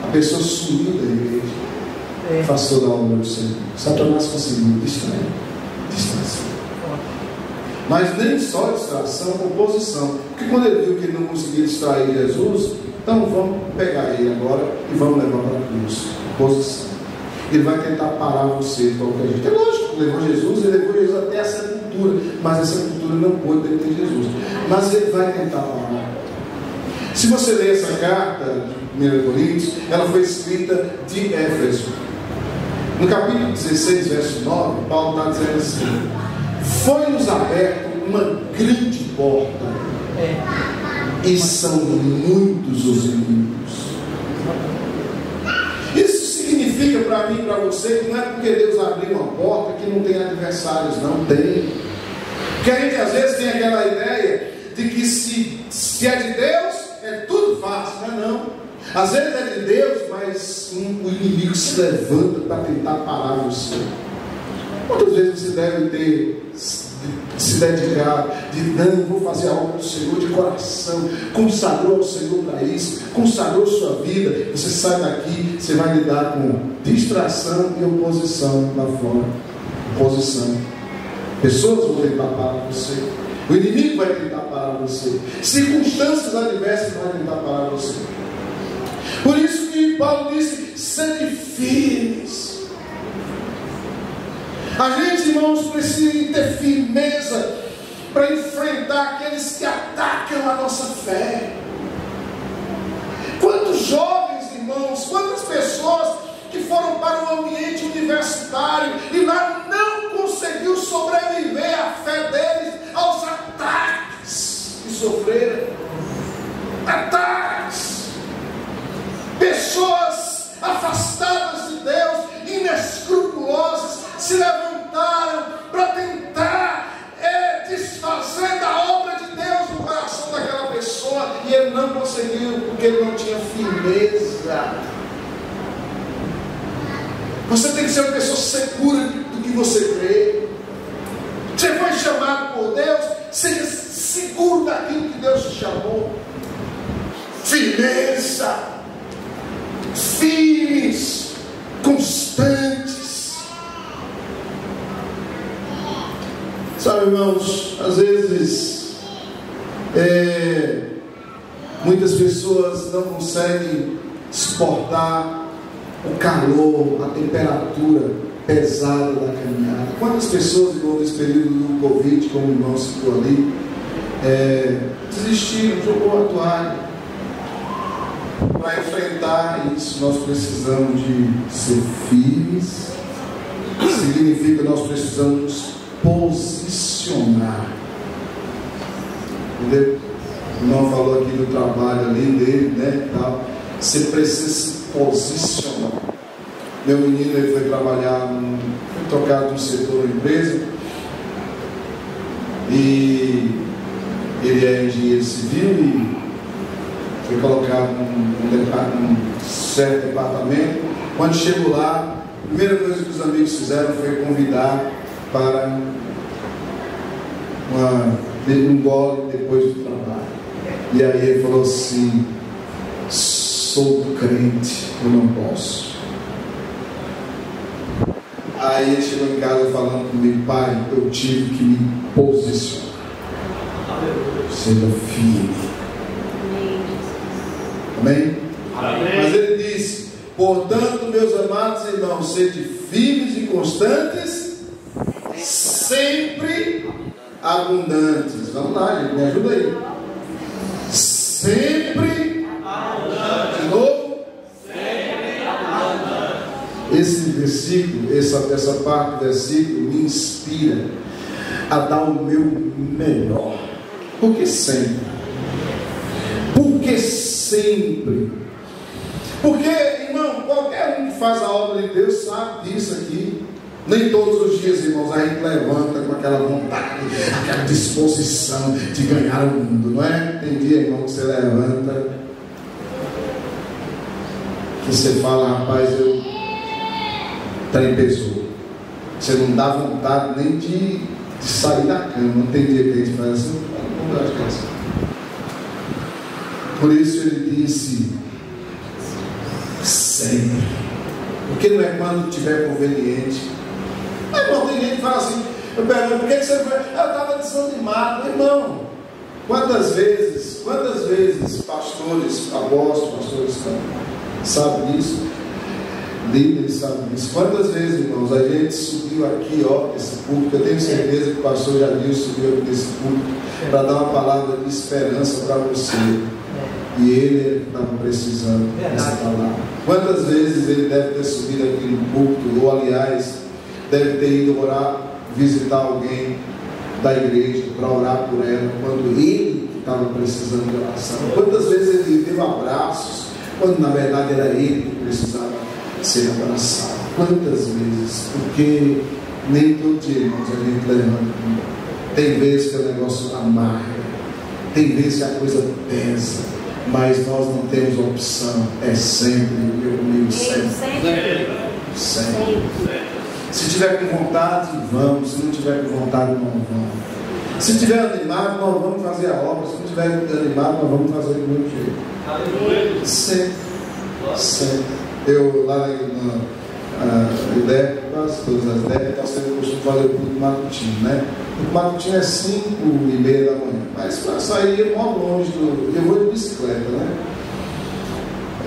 a pessoa sumiu da igreja, afastou da obra do Senhor. Satanás conseguiu distrair. Distração. Mas nem só distração, oposição. Porque quando ele viu que ele não conseguia distrair Jesus, então vamos pegar ele agora e vamos levar para a cruz. Oposição. Ele vai tentar parar você de qualquer jeito. É lógico, ele levou Jesus até a sepultura, mas a sepultura não pôde deter Jesus. Mas ele vai tentar parar. Se você ler essa carta de 1 Coríntios, ela foi escrita de Éfeso. No capítulo 16, verso 9, Paulo está dizendo assim: foi-nos aberta uma grande porta, e são muitos os inimigos. Isso significa para mim e para você que não é porque Deus abriu uma porta que não tem adversários, não tem. Porque a gente às vezes tem aquela ideia de que se é de Deus, é tudo fácil, não é não. Às vezes é de Deus, mas o inimigo se levanta para tentar parar você. Quantas vezes você deve ter de se dedicar, de não, vou fazer algo do Senhor de coração, consagrou ao Senhor para isso, consagrou sua vida, você sai daqui, você vai lidar com distração e oposição lá fora. Oposição. Pessoas vão tentar parar você, o inimigo vai tentar parar você, circunstâncias adversas vão tentar parar você. Por isso que Paulo disse: sede firmes. A gente, irmãos, precisa ter firmeza para enfrentar aqueles que atacam a nossa fé. Quantos jovens, irmãos, quantas pessoas que foram para o ambiente universitário e lá não conseguiu sobreviver a fé deles aos ataques que sofreram. Ataques. Pessoas afastadas de Deus, inescrupulosas, se levantaram para tentar desfazer da obra de Deus no coração daquela pessoa, e ele não conseguiu, porque ele não tinha firmeza. Você tem que ser uma pessoa segura do que você crê. Você foi chamado por Deus, seja seguro daquilo que Deus te chamou. Firmeza, firmes, constantes. Sabe, irmãos, às vezes muitas pessoas não conseguem suportar o calor, a temperatura pesada da caminhada. Quantas pessoas, irmão, nesse período do Covid, como o irmão citou ali, desistiram, jogou a toalha. Para enfrentar isso, nós precisamos de ser firmes. Significa que nós precisamos posicionar. Entendeu? O irmão falou aqui do trabalho ali dele, né? Tal. Você precisa se posicionar. Meu menino, ele foi trabalhar, foi trocado de um setor da empresa, e ele é engenheiro civil e foi colocado num certo departamento. Quando chegou lá, a primeira coisa que os amigos fizeram foi convidar para um gole depois do trabalho. E aí ele falou assim: sou crente, eu não posso. Aí ele chegou em casa falando comigo: pai, eu tive que me posicionar. Seja firme. Amém? Amém? Mas ele disse: portanto, meus amados irmãos, sede firmes e constantes, sempre abundantes. Vamos lá, gente, me ajuda aí. Sempre abundante. De novo? Sempre abundante. Esse versículo, essa parte do versículo me inspira a dar o meu melhor. Por que sempre? Porque sempre. Porque, irmão, qualquer um que faz a obra de Deus sabe disso aqui. Nem todos os dias, irmãos, a gente levanta com aquela vontade, aquela disposição de ganhar o mundo, não é? Tem dia, irmão, que você levanta, que você fala: rapaz, eu trempezou. Você não dá vontade nem de sair da cama. Não tem dia que a gente faz assim, não dá de casa. Por isso ele disse: sempre. Porque não é quando tiver conveniente. Mas, irmão, tem gente que fala assim, eu pergunto: por que você foi? Eu estava desanimado. Irmão, quantas vezes pastores, apóstolos, pastores sabem disso, líderes sabem disso. Quantas vezes, irmãos, a gente subiu aqui, ó, esse púlpito. Eu tenho certeza que o pastor Jadil subiu aqui nesse púlpito para dar uma palavra de esperança para você. E ele estava precisando dessa palavra. Quantas vezes ele deve ter subido aqui no púlpito, ou aliás, deve ter ido orar, visitar alguém da igreja para orar por ela, quando ele estava precisando de oração. Quantas vezes ele deu abraços, quando na verdade era ele que precisava ser abraçado. Quantas vezes? Porque nem todo dia, irmãos, a gente levanta. Tem vezes que o negócio amarga, tem vezes que a coisa pesa, mas nós não temos opção. É sempre, meu amigo, sempre. Sempre. Se tiver com vontade, vamos. Se não tiver com vontade, não vamos. Se tiver animado, nós vamos fazer a obra. Se não tiver animado, nós vamos fazer do mesmo jeito. Sempre. Sempre. Eu lá na IDEP, quase todas as IDEP, nós temos o costume de fazer o culto matutino, né? O matutino é 5h30 da manhã. Mas para sair é mó longe eu vou de bicicleta, né?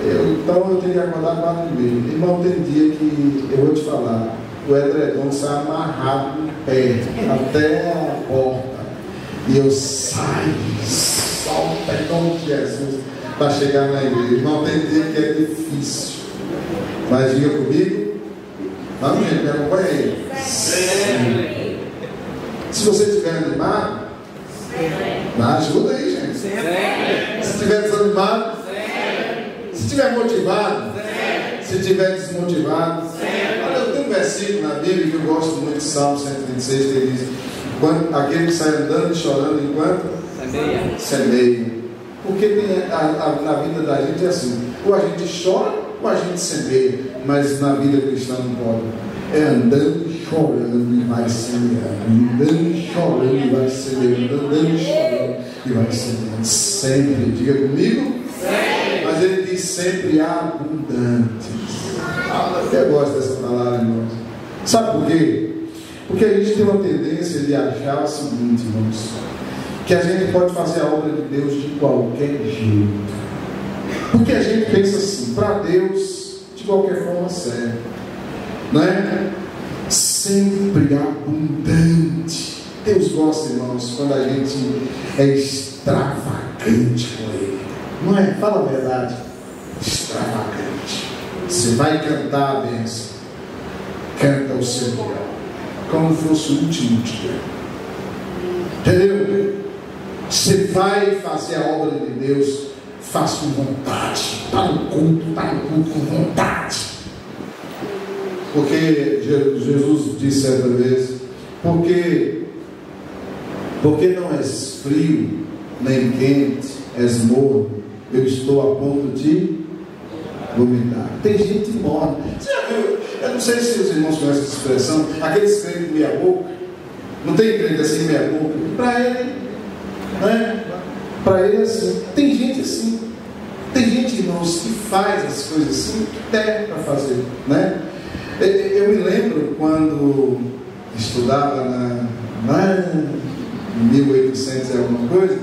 Então eu tenho que acordar 4h30. Irmão, tem dia que eu vou te falar, o edredom sai amarrado no pé, até a porta. E eu saio, solto em nome de Jesus, para chegar na igreja. Irmão, tem dia que é difícil. Mas diga comigo. Vamos, gente, me acompanha aí. Sim. Se você estiver animado, ajuda aí, gente. Se estiver desanimado, se estiver motivado, se estiver desmotivado. Olha, eu tenho um versículo na Bíblia que eu gosto muito, de Salmo 126, que ele diz: aquele que sai andando e chorando enquanto semeia. Porque na vida da gente é assim: ou a gente chora ou a gente semeia. Mas na vida cristã não pode. É andando e chorando e vai semeando. Andando e chorando e vai semeando. Andando e chorando e vai semeando. Sempre, diga comigo. Sempre. Mas ele diz sempre abundantes. Eu até gosto dessa palavra, irmãos. Sabe por quê? Porque a gente tem uma tendência de achar o seguinte, irmãos, que a gente pode fazer a obra de Deus de qualquer jeito. Porque a gente pensa assim: para Deus, de qualquer forma serve, não é? Sempre abundante. Deus gosta, irmãos, quando a gente é extravagante com Ele, não é? Fala a verdade. Extravagante. Você vai cantar a bênção, canta o seu melhor, como fosse o último dia. Entendeu? Você vai fazer a obra de Deus, faça com vontade. Está no culto com vontade. Porque Jesus disse certa vez: porque não és frio nem quente, és morno, eu estou a ponto de vomitar. Tem gente morna. Você já viu? Eu não sei se os irmãos conhecem essa expressão, aqueles crentes meia boca. Não tem crente assim meia boca? Para ele, né? Para ele é assim. Tem gente assim. Tem gente, irmãos, que faz as coisas assim, que der para fazer, né? Eu me lembro quando estudava lá em 1800 e alguma coisa.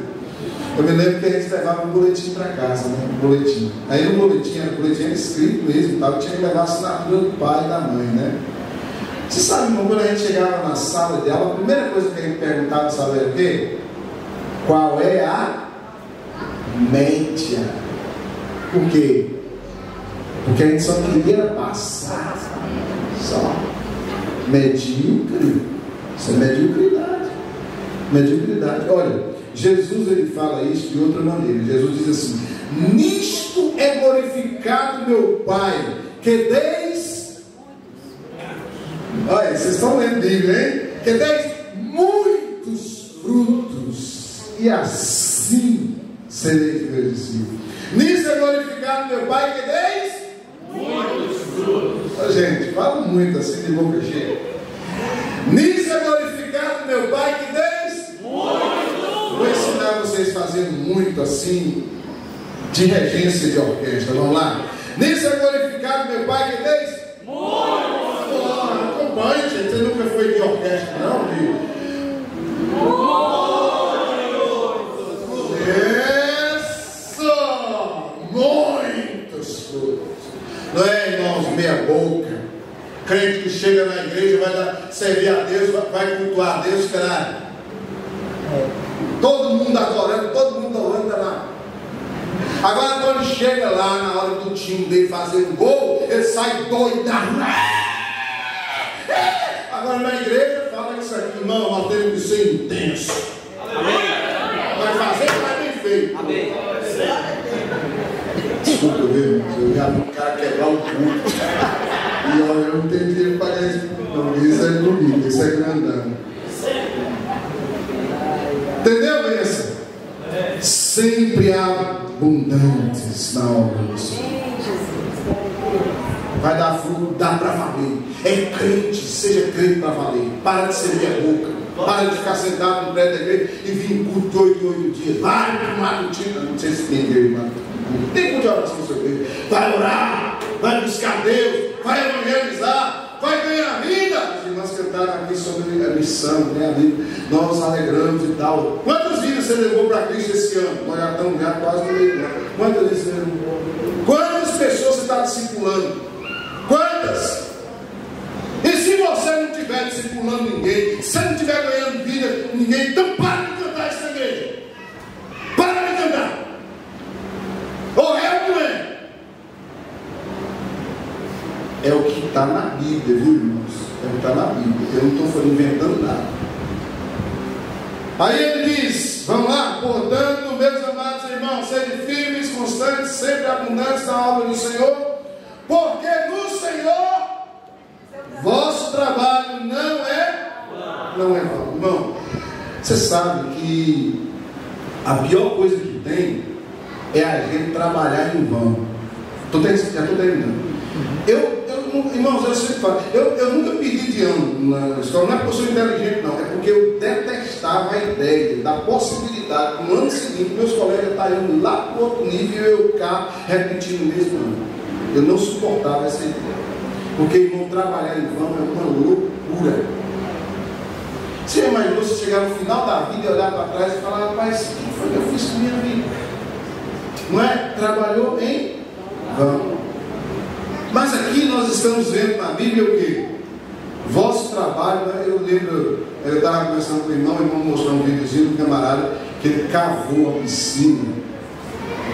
Eu me lembro que a gente levava um boletim para casa, né? Um boletim. Aí no boletim era escrito mesmo, tal, tinha que levar a assinatura do pai e da mãe, né? Você sabe, irmão, quando a gente chegava na sala de aula, a primeira coisa que a gente perguntava, sabe o quê? Qual é a média? Por quê? Porque a gente só queria passar. Só. Medíocre. Isso é mediocridade. Mediocridade. Olha, Jesus ele fala isso de outra maneira. Jesus diz assim: nisto é glorificado meu Pai, que deis. Olha, vocês estão lendo Bíblia, hein? Que deis muitos frutos, e assim sereis meus discípulos. Nisso é glorificado meu Pai, que deis muitos frutos. Gente, fala muito assim de boca cheia. Nisso é glorificado meu Pai, que deis muitos. Vou ensinar vocês a fazerem muito assim, de regência de orquestra. Vamos lá. Nisso é glorificado meu Pai, que deis muitos. Acompanhe, gente. Você nunca foi de orquestra, não, viu? Muitos frutos. Não é, irmãos, meia boca. Crente que chega na igreja, vai servir a Deus, vai cultuar a Deus, caralho. Todo mundo adorando, todo mundo orando lá. Agora quando chega lá na hora do time dele fazer um gol, ele sai doidão. Agora na igreja fala isso aqui, irmão, nós temos que ser intenso. Vai fazer, vai bem feito. Amém. Desculpa, eu já vi o cara quebrar o culto. E olha, eu não tenho dinheiro para pagar isso. Não, isso é bonito, isso é grandão. Entendeu, bênção? Sempre abundantes na obra do Senhor. vai dar fruto, dá para valer. É crente, seja crente para valer. Para de ser meia boca. Para de ficar sentado no prédio da igreja e vir em culto de 8 em 8 dias. Vai para o matutino. Não sei se tem igreja matutino. Tem culto de oração no seu igreja. Vai orar, vai buscar Deus, vai evangelizar, vai ganhar vida. As irmãs cantaram aqui sobre a missão, né? Nós nos alegramos e tal. Quantas vidas você levou para Cristo esse ano? Nós já estamos quase no meio. Quantas vezes você levou? Quantas pessoas você está discipulando? Quantas? E se você não estiver discipulando ninguém, se você não estiver ganhando vida com ninguém, então para de cantar essa igreja. Para de cantar. Ou é ou não é? É o que está na Bíblia, viu, irmãos? É o que está na Bíblia. Eu não estou inventando nada. Aí ele diz, vamos lá, portanto, meus amados irmãos, sede firmes, constantes, sempre abundantes na obra do Senhor, porque no Senhor vosso trabalho não é vão. Irmão, você sabe que a pior coisa que tem é a gente trabalhar em vão. Já estou terminando. Irmãos, eu sempre falo, eu nunca pedi de ano na escola, não é porque eu sou inteligente, não, é porque eu detestava a ideia da possibilidade que no ano seguinte meus colegas estarem indo lá para o outro nível e eu cá repetindo o mesmo ano. Eu não suportava essa ideia. Porque, irmão, trabalhar em vão é uma loucura. Você imaginou você chegar no final da vida e olhar para trás e falar, rapaz, o que foi que eu fiz com a minha vida? Não é? Trabalhou em vão. Mas aqui nós estamos vendo na Bíblia o quê? Vosso trabalho, né? Eu lembro, eu estava conversando com o irmão mostrou um videozinho do camarada que ele cavou a piscina.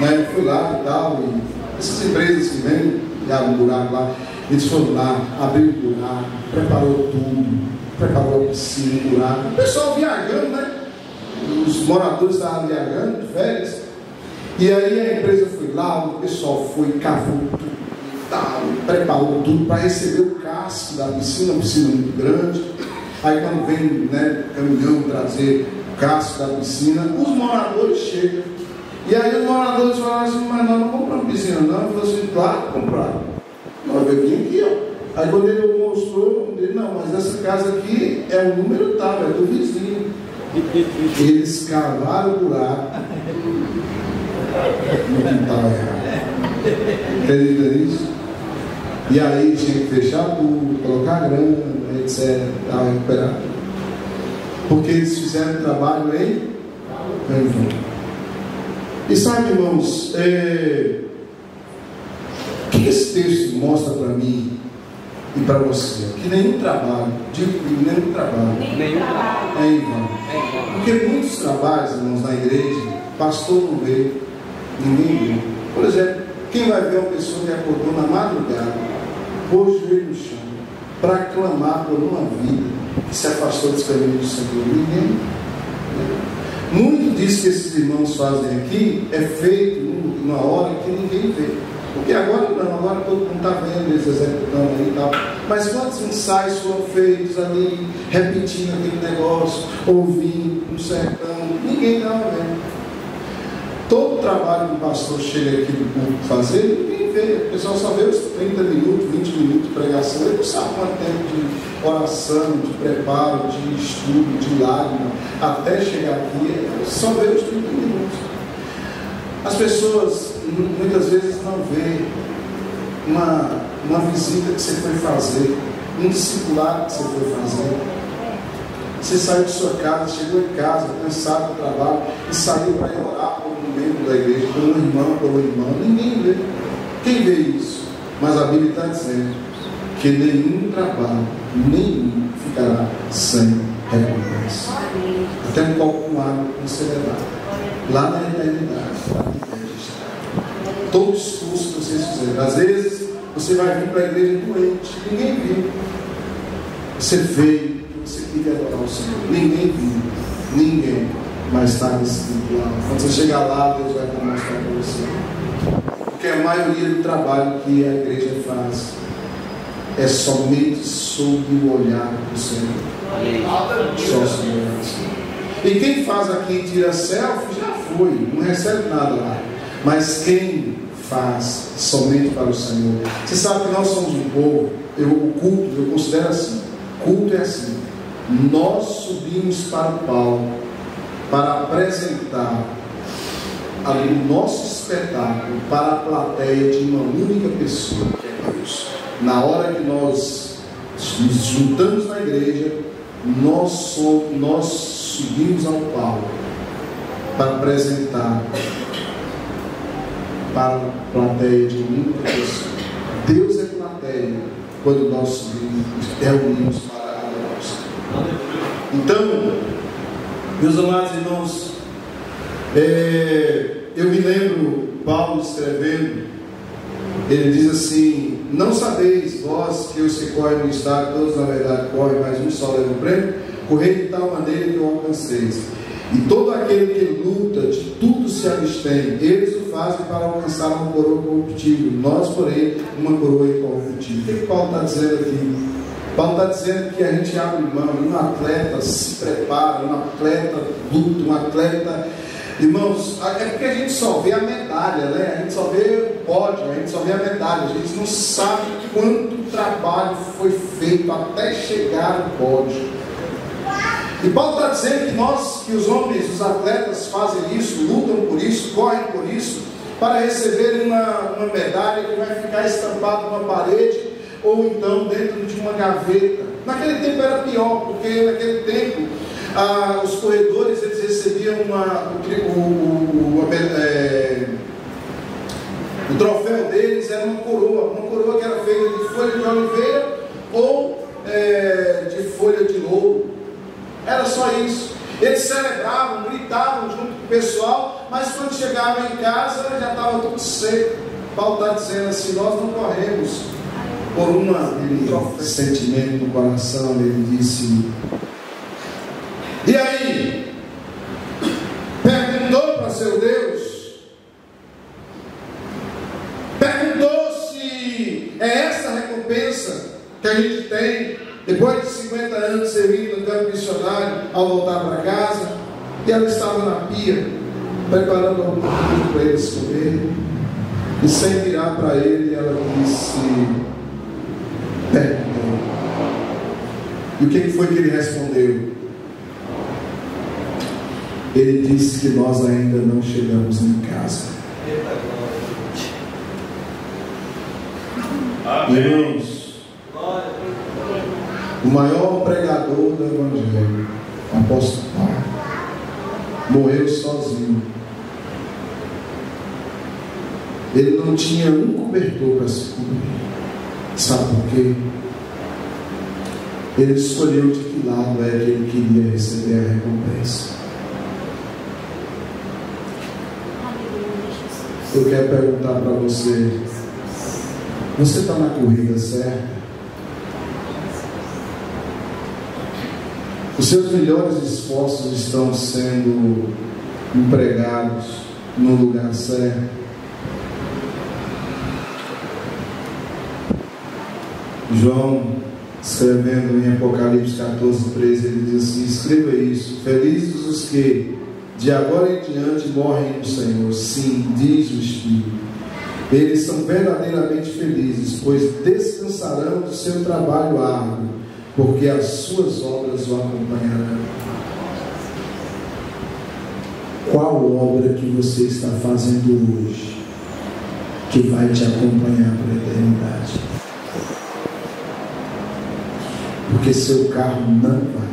Né? Ele foi lá e tal, e essas empresas que vêm e abrem um buraco lá. Eles foram lá, abriram o buraco, preparou tudo, preparou a piscina, o buraco. O pessoal viajando, né? Os moradores estavam viajando de férias. E aí a empresa foi lá, o pessoal foi, cavou tudo, tal, preparou tudo para receber o casco da piscina, uma piscina muito grande. Aí quando vem, né, caminhão trazer o casco da piscina, os moradores chegam. E aí os moradores falaram assim, mas nós não compramos piscina não. Ele falou assim, claro, compraram. Nós vim aqui, ó. Aí quando ele mostrou, ele não, mas essa casa aqui é o número tal, é do vizinho. Eles cavaram o buraco. No quintal errado. Acredita nisso? E aí tinha que fechar tudo, colocar grana, etc. Tal, recuperar tudo. Porque eles fizeram trabalho em vão. E sabe, irmãos, o que esse texto mostra para mim e para você? Que nenhum trabalho, nenhum trabalho é em vão. Porque muitos trabalhos, irmãos, na igreja, pastor não vê, ninguém vê. Por exemplo, quem vai ver uma pessoa que acordou na madrugada, pôs o joelho no chão, para clamar por uma vida que se afastou dos caminhos do Senhor? Ninguém. Muito disso que esses irmãos fazem aqui é feito numa hora que ninguém vê. Porque agora não, agora todo mundo está vendo eles executando aí e tal. Mas quantos ensaios foram feitos ali, repetindo aquele negócio, ouvindo, no sertão? Ninguém estava vendo. Todo o trabalho que o pastor chega aqui do público fazer, ninguém vê. O pessoal só vê os 30 minutos, 20 minutos de pregação. Ele não sabe quanto tempo de oração, de preparo, de estudo, de lágrima, até chegar aqui. Só vê os 30 minutos. As pessoas muitas vezes não veem uma visita que você foi fazer, um discipulado que você foi fazer. Você saiu de sua casa, chegou em casa, cansado do trabalho, e saiu para ir orar por um membro da igreja, por um irmão, pelo irmão. Ninguém vê. Quem vê isso? Mas a Bíblia está dizendo que nenhum trabalho, nenhum ficará sem recompensa. Até um copo com água você levar lá na eternidade, lá na eternidade. Todo esforço que vocês fizerem. Às vezes você vai vir para a igreja doente, ninguém viu. Você veio, você queria adorar o Senhor. Ninguém viu, ninguém, mas está decidido lá. Quando você chegar lá, Deus vai mostrar para você. Porque a maioria do trabalho que a igreja faz é somente sob o olhar do Senhor. Só o Senhor. E quem faz aqui e tira selfie, já foi, não recebe nada lá. Mas quem faz somente para o Senhor. Você sabe que nós somos um povo, o culto, eu considero assim, culto é assim, nós subimos para o palco para apresentar o nosso espetáculo para a plateia de uma única pessoa, que é Deus. Na hora que nós nos juntamos na igreja, nós subimos ao palco para apresentar para a plateia de uma única pessoa. Deus é plateia quando nós subimos, reunimos para adorar. Então, meus amados irmãos, eu me lembro Paulo escrevendo, ele diz assim: não sabeis vós que os que correm no estado, todos na verdade correm, mas um só leva o prêmio, correi de tal maneira que o alcanceis. E todo aquele que luta, de tudo se abstém. Eles o fazem para alcançar uma coroa corruptível, nós, porém, uma coroa incorruptível. O que Paulo está dizendo aqui? Paulo está dizendo que a gente abre mão, um atleta se prepara, um atleta luta, um atleta... Irmãos, é porque a gente só vê a medalha, né? A gente só vê o pódio, a gente só vê a medalha. A gente não sabe quanto trabalho foi feito até chegar ao pódio. E Paulo está dizendo que nós, que os homens, os atletas fazem isso, lutam por isso, correm por isso, para receber uma medalha que vai ficar estampada numa parede, ou então dentro de uma gaveta. Naquele tempo era pior, porque naquele tempo os corredores eles recebiam o troféu deles era uma coroa que era feita de folha de oliveira ou de folha de louro. Era só isso. Eles celebravam, gritavam junto com o pessoal, mas quando chegavam em casa já estava tudo seco. Paulo está dizendo assim: nós não corremos por um sentimento no coração. Ele disse: e aí? Perguntou para seu Deus, perguntou se é essa a recompensa que a gente tem depois de 50 anos servindo no campo missionário, ao voltar para casa. E ela estava na pia preparando algum comida para eles comerem, e sem virar para ele, ela disse: perguntou. E o que foi que ele respondeu? Ele disse que nós ainda não chegamos em casa. Irmãos, o maior pregador do Evangelho, o apóstolo Paulo, morreu sozinho. Ele não tinha um cobertor para se cobrir. Sabe por quê? Ele escolheu de que lado é que ele queria receber a recompensa. Eu quero perguntar para você: você está na corrida certa? Os seus melhores esforços estão sendo empregados no lugar certo? João, escrevendo em Apocalipse 14:13, ele diz assim: escreva isso: felizes os que de agora em diante morrem no Senhor. Sim, diz o Espírito, eles são verdadeiramente felizes, pois descansarão do seu trabalho árduo, porque as suas obras o acompanharão. Qual obra que você está fazendo hoje que vai te acompanhar para a eternidade? Porque seu carro não vai,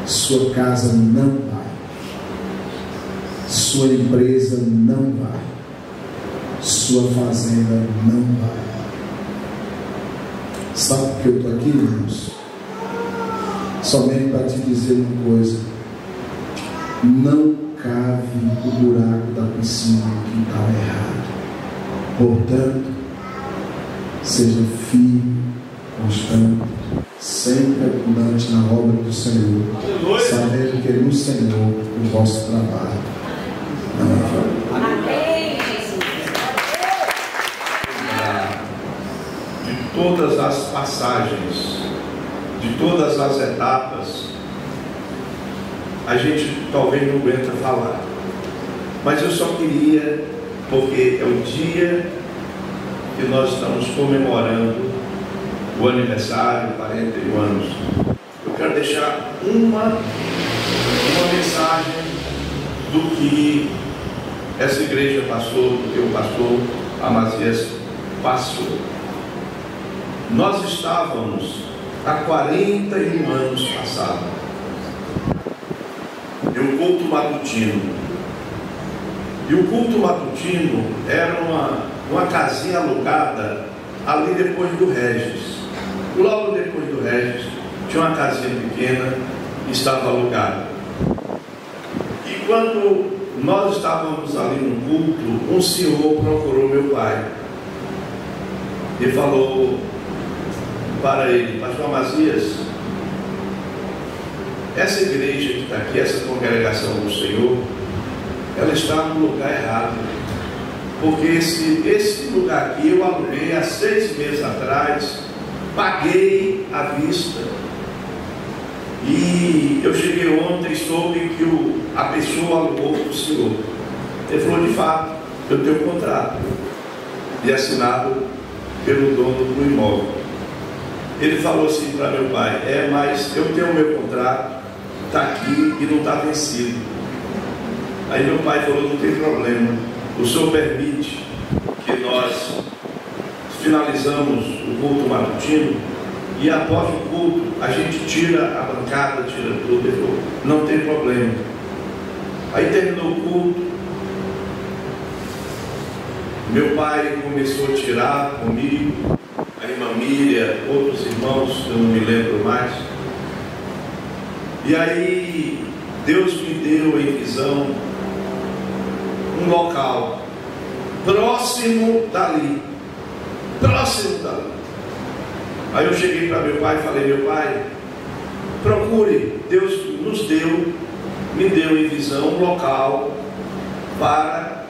sua casa não vai, sua empresa não vai, sua fazenda não vai. Sabe por que eu estou aqui, irmãos? Somente para te dizer uma coisa: não cave o buraco da piscina que está errado. Portanto, seja firme, constante, sempre abundante na obra do Senhor, sabendo que no Senhor o vosso trabalho não é vão. Amém. De todas as passagens, de todas as etapas, a gente talvez não aguenta falar, mas eu só queria porque é o dia que nós estamos comemorando o aniversário, 41 anos. Eu quero deixar uma mensagem do que essa igreja passou, do que o pastor Amazias passou. Nós estávamos há 41 anos passados em um culto matutino. E o culto matutino era uma casinha alugada ali depois do Regis. Logo depois do Regis tinha uma casinha pequena que estava alugada. E quando nós estávamos ali no culto, um senhor procurou meu pai e falou para ele: pastor Amazias, essa igreja que está aqui, essa congregação do Senhor, ela está no lugar errado, porque esse lugar aqui eu aluguei há 6 meses atrás, paguei à vista, e eu cheguei ontem e soube que a pessoa alugou para o senhor. Ele falou: de fato, eu tenho um contrato, e assinado pelo dono do imóvel. Ele falou assim para meu pai: mas eu tenho o meu contrato, está aqui e não está vencido. Aí meu pai falou: não tem problema, o senhor permite que nós finalizamos o culto matutino e após o culto a gente tira a bancada, tira tudo. Ele falou: não tem problema. Aí terminou o culto, meu pai começou a tirar comigo, a irmã Miriam, outros irmãos, eu não me lembro mais. E aí Deus me deu em visão um local próximo dali. Aí eu cheguei para meu pai e falei: meu pai, procure, Deus me deu em visão um local para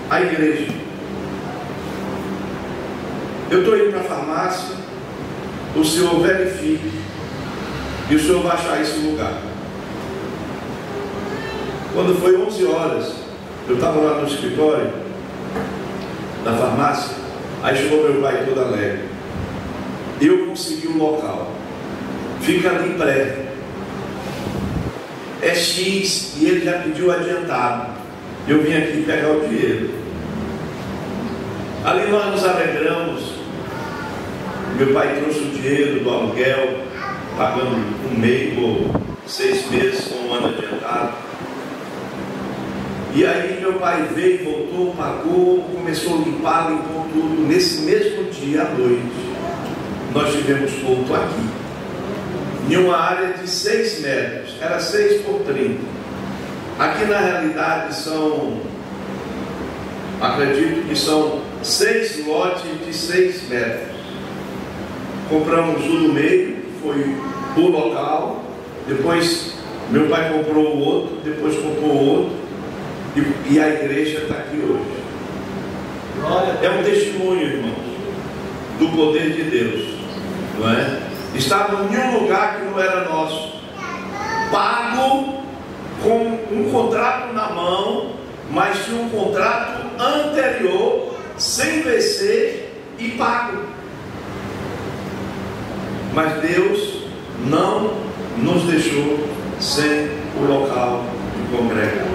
a igreja. Eu estou indo para a farmácia, o senhor verifique e o senhor vai achar esse lugar. Quando foi 11 horas, eu estava lá no escritório da farmácia, aí chegou meu pai todo alegre. Eu consegui um local, fica ali perto, é X, e ele já pediu adiantado. Eu vim aqui pegar o dinheiro. Ali nós nos alegramos. Meu pai trouxe o dinheiro do aluguel, pagando 1 mês ou 6 meses com 1 ano adiantado. E aí meu pai veio, voltou, pagou, começou a limpar, limpou tudo. Nesse mesmo dia à noite, nós tivemos culto aqui, em uma área de 6 metros, era 6 por 30. Aqui na realidade acredito que são 6 lotes de 6 metros. Compramos um no meio, que foi o local, depois meu pai comprou o outro, depois comprou o outro, e a igreja está aqui hoje. É um testemunho, irmãos, do poder de Deus, não é? Estava em um lugar que não era nosso, pago com um contrato na mão, mas tinha um contrato anterior, sem vencer e pago. Mas Deus não nos deixou sem o local de congregar.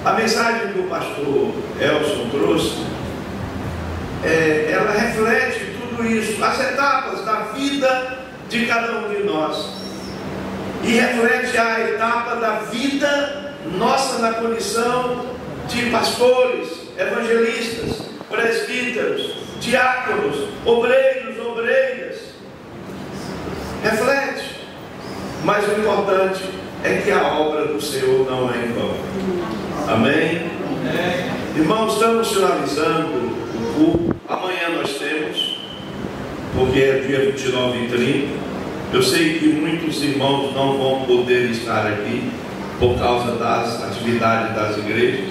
A mensagem que o pastor Elson trouxe, ela reflete tudo isso, as etapas da vida de cada um de nós, e reflete a etapa da vida nossa na condição de pastores, evangelistas, presbíteros, diáconos, obreiros, obreiras. Reflete, mas o importante é que a obra do Senhor não é em vão. Amém? Irmãos, estamos finalizando o culto. Amanhã nós temos, porque é dia 29 e 30. Eu sei que muitos irmãos não vão poder estar aqui por causa das atividades das igrejas,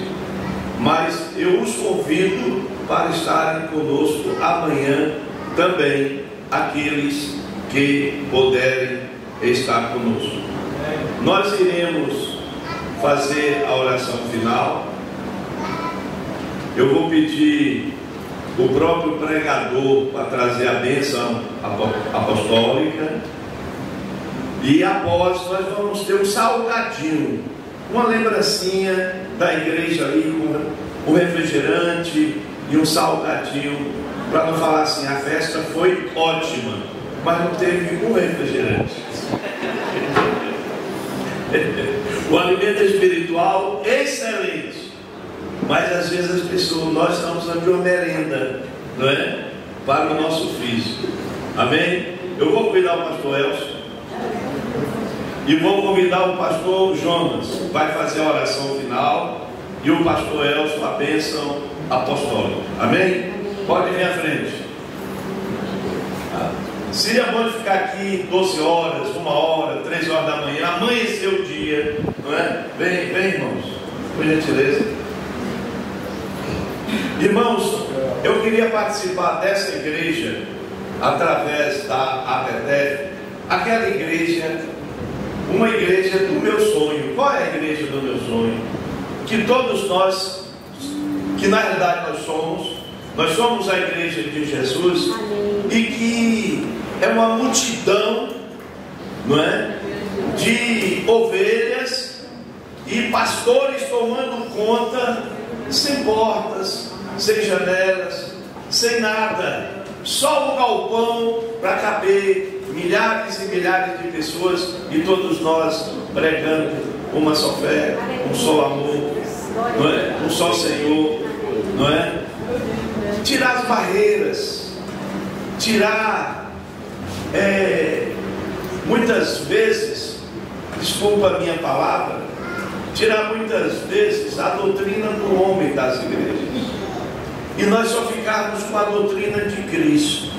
mas eu os convido para estarem conosco amanhã também, aqueles que puderem estar conosco. Nós iremos fazer a oração final eu vou pedir o próprio pregador para trazer a bênção apostólica. E após nós vamos ter um salgadinho, uma lembrancinha da igreja ali, com um refrigerante e um salgadinho, para não falar assim, a festa foi ótima, mas não teve um refrigerante. O alimento espiritual excelente, mas às vezes as pessoas, nós estamos dando de uma merenda, não é? Para o nosso físico. Amém? Eu vou convidar o pastor Elcio e vou convidar o pastor Jonas, vai fazer a oração final, e o pastor Elcio a bênção apostólica. Amém? Pode vir à frente. Seria bom ficar aqui 12 horas, 1 hora, 3 horas da manhã, amanhecer o dia, não é? Vem, irmãos, por gentileza. Irmãos, eu queria participar dessa igreja através da APTF, aquela igreja, uma igreja do meu sonho. Qual é a igreja do meu sonho? Que todos nós, que na realidade nós somos a igreja de Jesus. Amém. E que é uma multidão, não é? De ovelhas e pastores tomando conta, sem portas, sem janelas, sem nada, só um galpão para caber milhares e milhares de pessoas, e todos nós pregando uma só fé, um só amor, não é? Um só Senhor, não é? Tirar as barreiras, tirar muitas vezes, desculpa a minha palavra, tirar muitas vezes a doutrina do homem das igrejas, e nós só ficarmos com a doutrina de Cristo,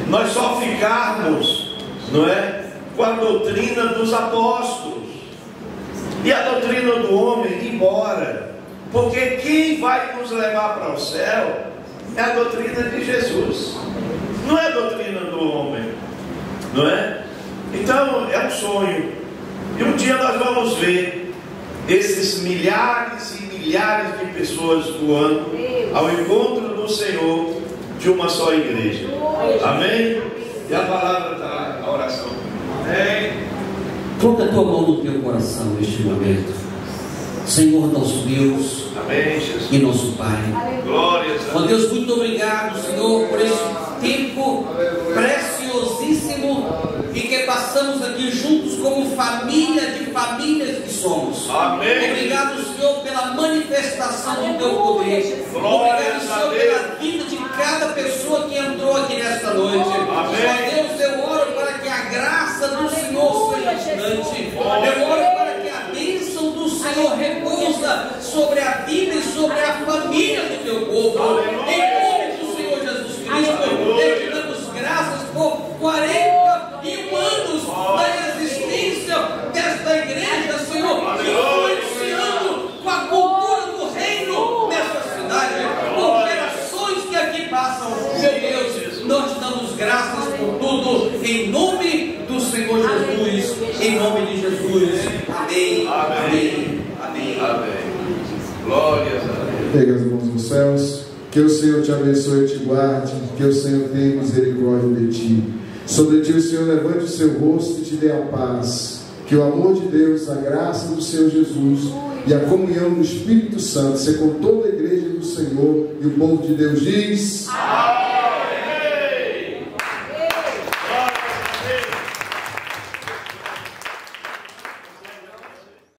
nós só ficarmos, não é, com a doutrina dos apóstolos, e a doutrina do homem ir embora, porque quem vai nos levar para o céu é a doutrina de Jesus, não é a doutrina do homem, não é? Então é um sonho, e um dia nós vamos ver esses milhares e milhares de pessoas voando ao encontro do Senhor de uma só igreja. Amém? E a palavra está, a oração. Amém? Coloca a tua mão no teu coração neste momento. Senhor nosso Deus, amém, Jesus, e nosso Pai. Glórias a Deus. Ó Deus, muito obrigado, Senhor, por esse tempo preciosíssimo e que passamos aqui juntos como família de famílias que somos. Amém. Obrigado, Senhor, pela manifestação do teu poder. Obrigado, Senhor, pela vida de cada pessoa que entrou aqui nesta noite. Amém. Ó Deus, eu oro para que a graça do Senhor seja abundante. Eu oro para que a bênção do Senhor repousa sobre a vida e sobre a família do teu povo. Em nome do Senhor Jesus Cristo, te damos graças por 41 anos da existência desta igreja, Senhor, influenciando com a cultura do reino nesta cidade, por gerações que aqui passam. Meu Deus, nós te damos graças por tudo, em nome do Senhor Jesus, em nome de Jesus. Amém. Amém. Amém. Amém. Glórias a Deus. Pega as mãos nos céus. Que o Senhor te abençoe e te guarde. Que o Senhor tenha misericórdia de ti. Sobre ti o Senhor levante o seu rosto e te dê a paz. Que o amor de Deus, a graça do Senhor Jesus e a comunhão do Espírito Santo seja com toda a igreja do Senhor, e o povo de Deus diz: amém.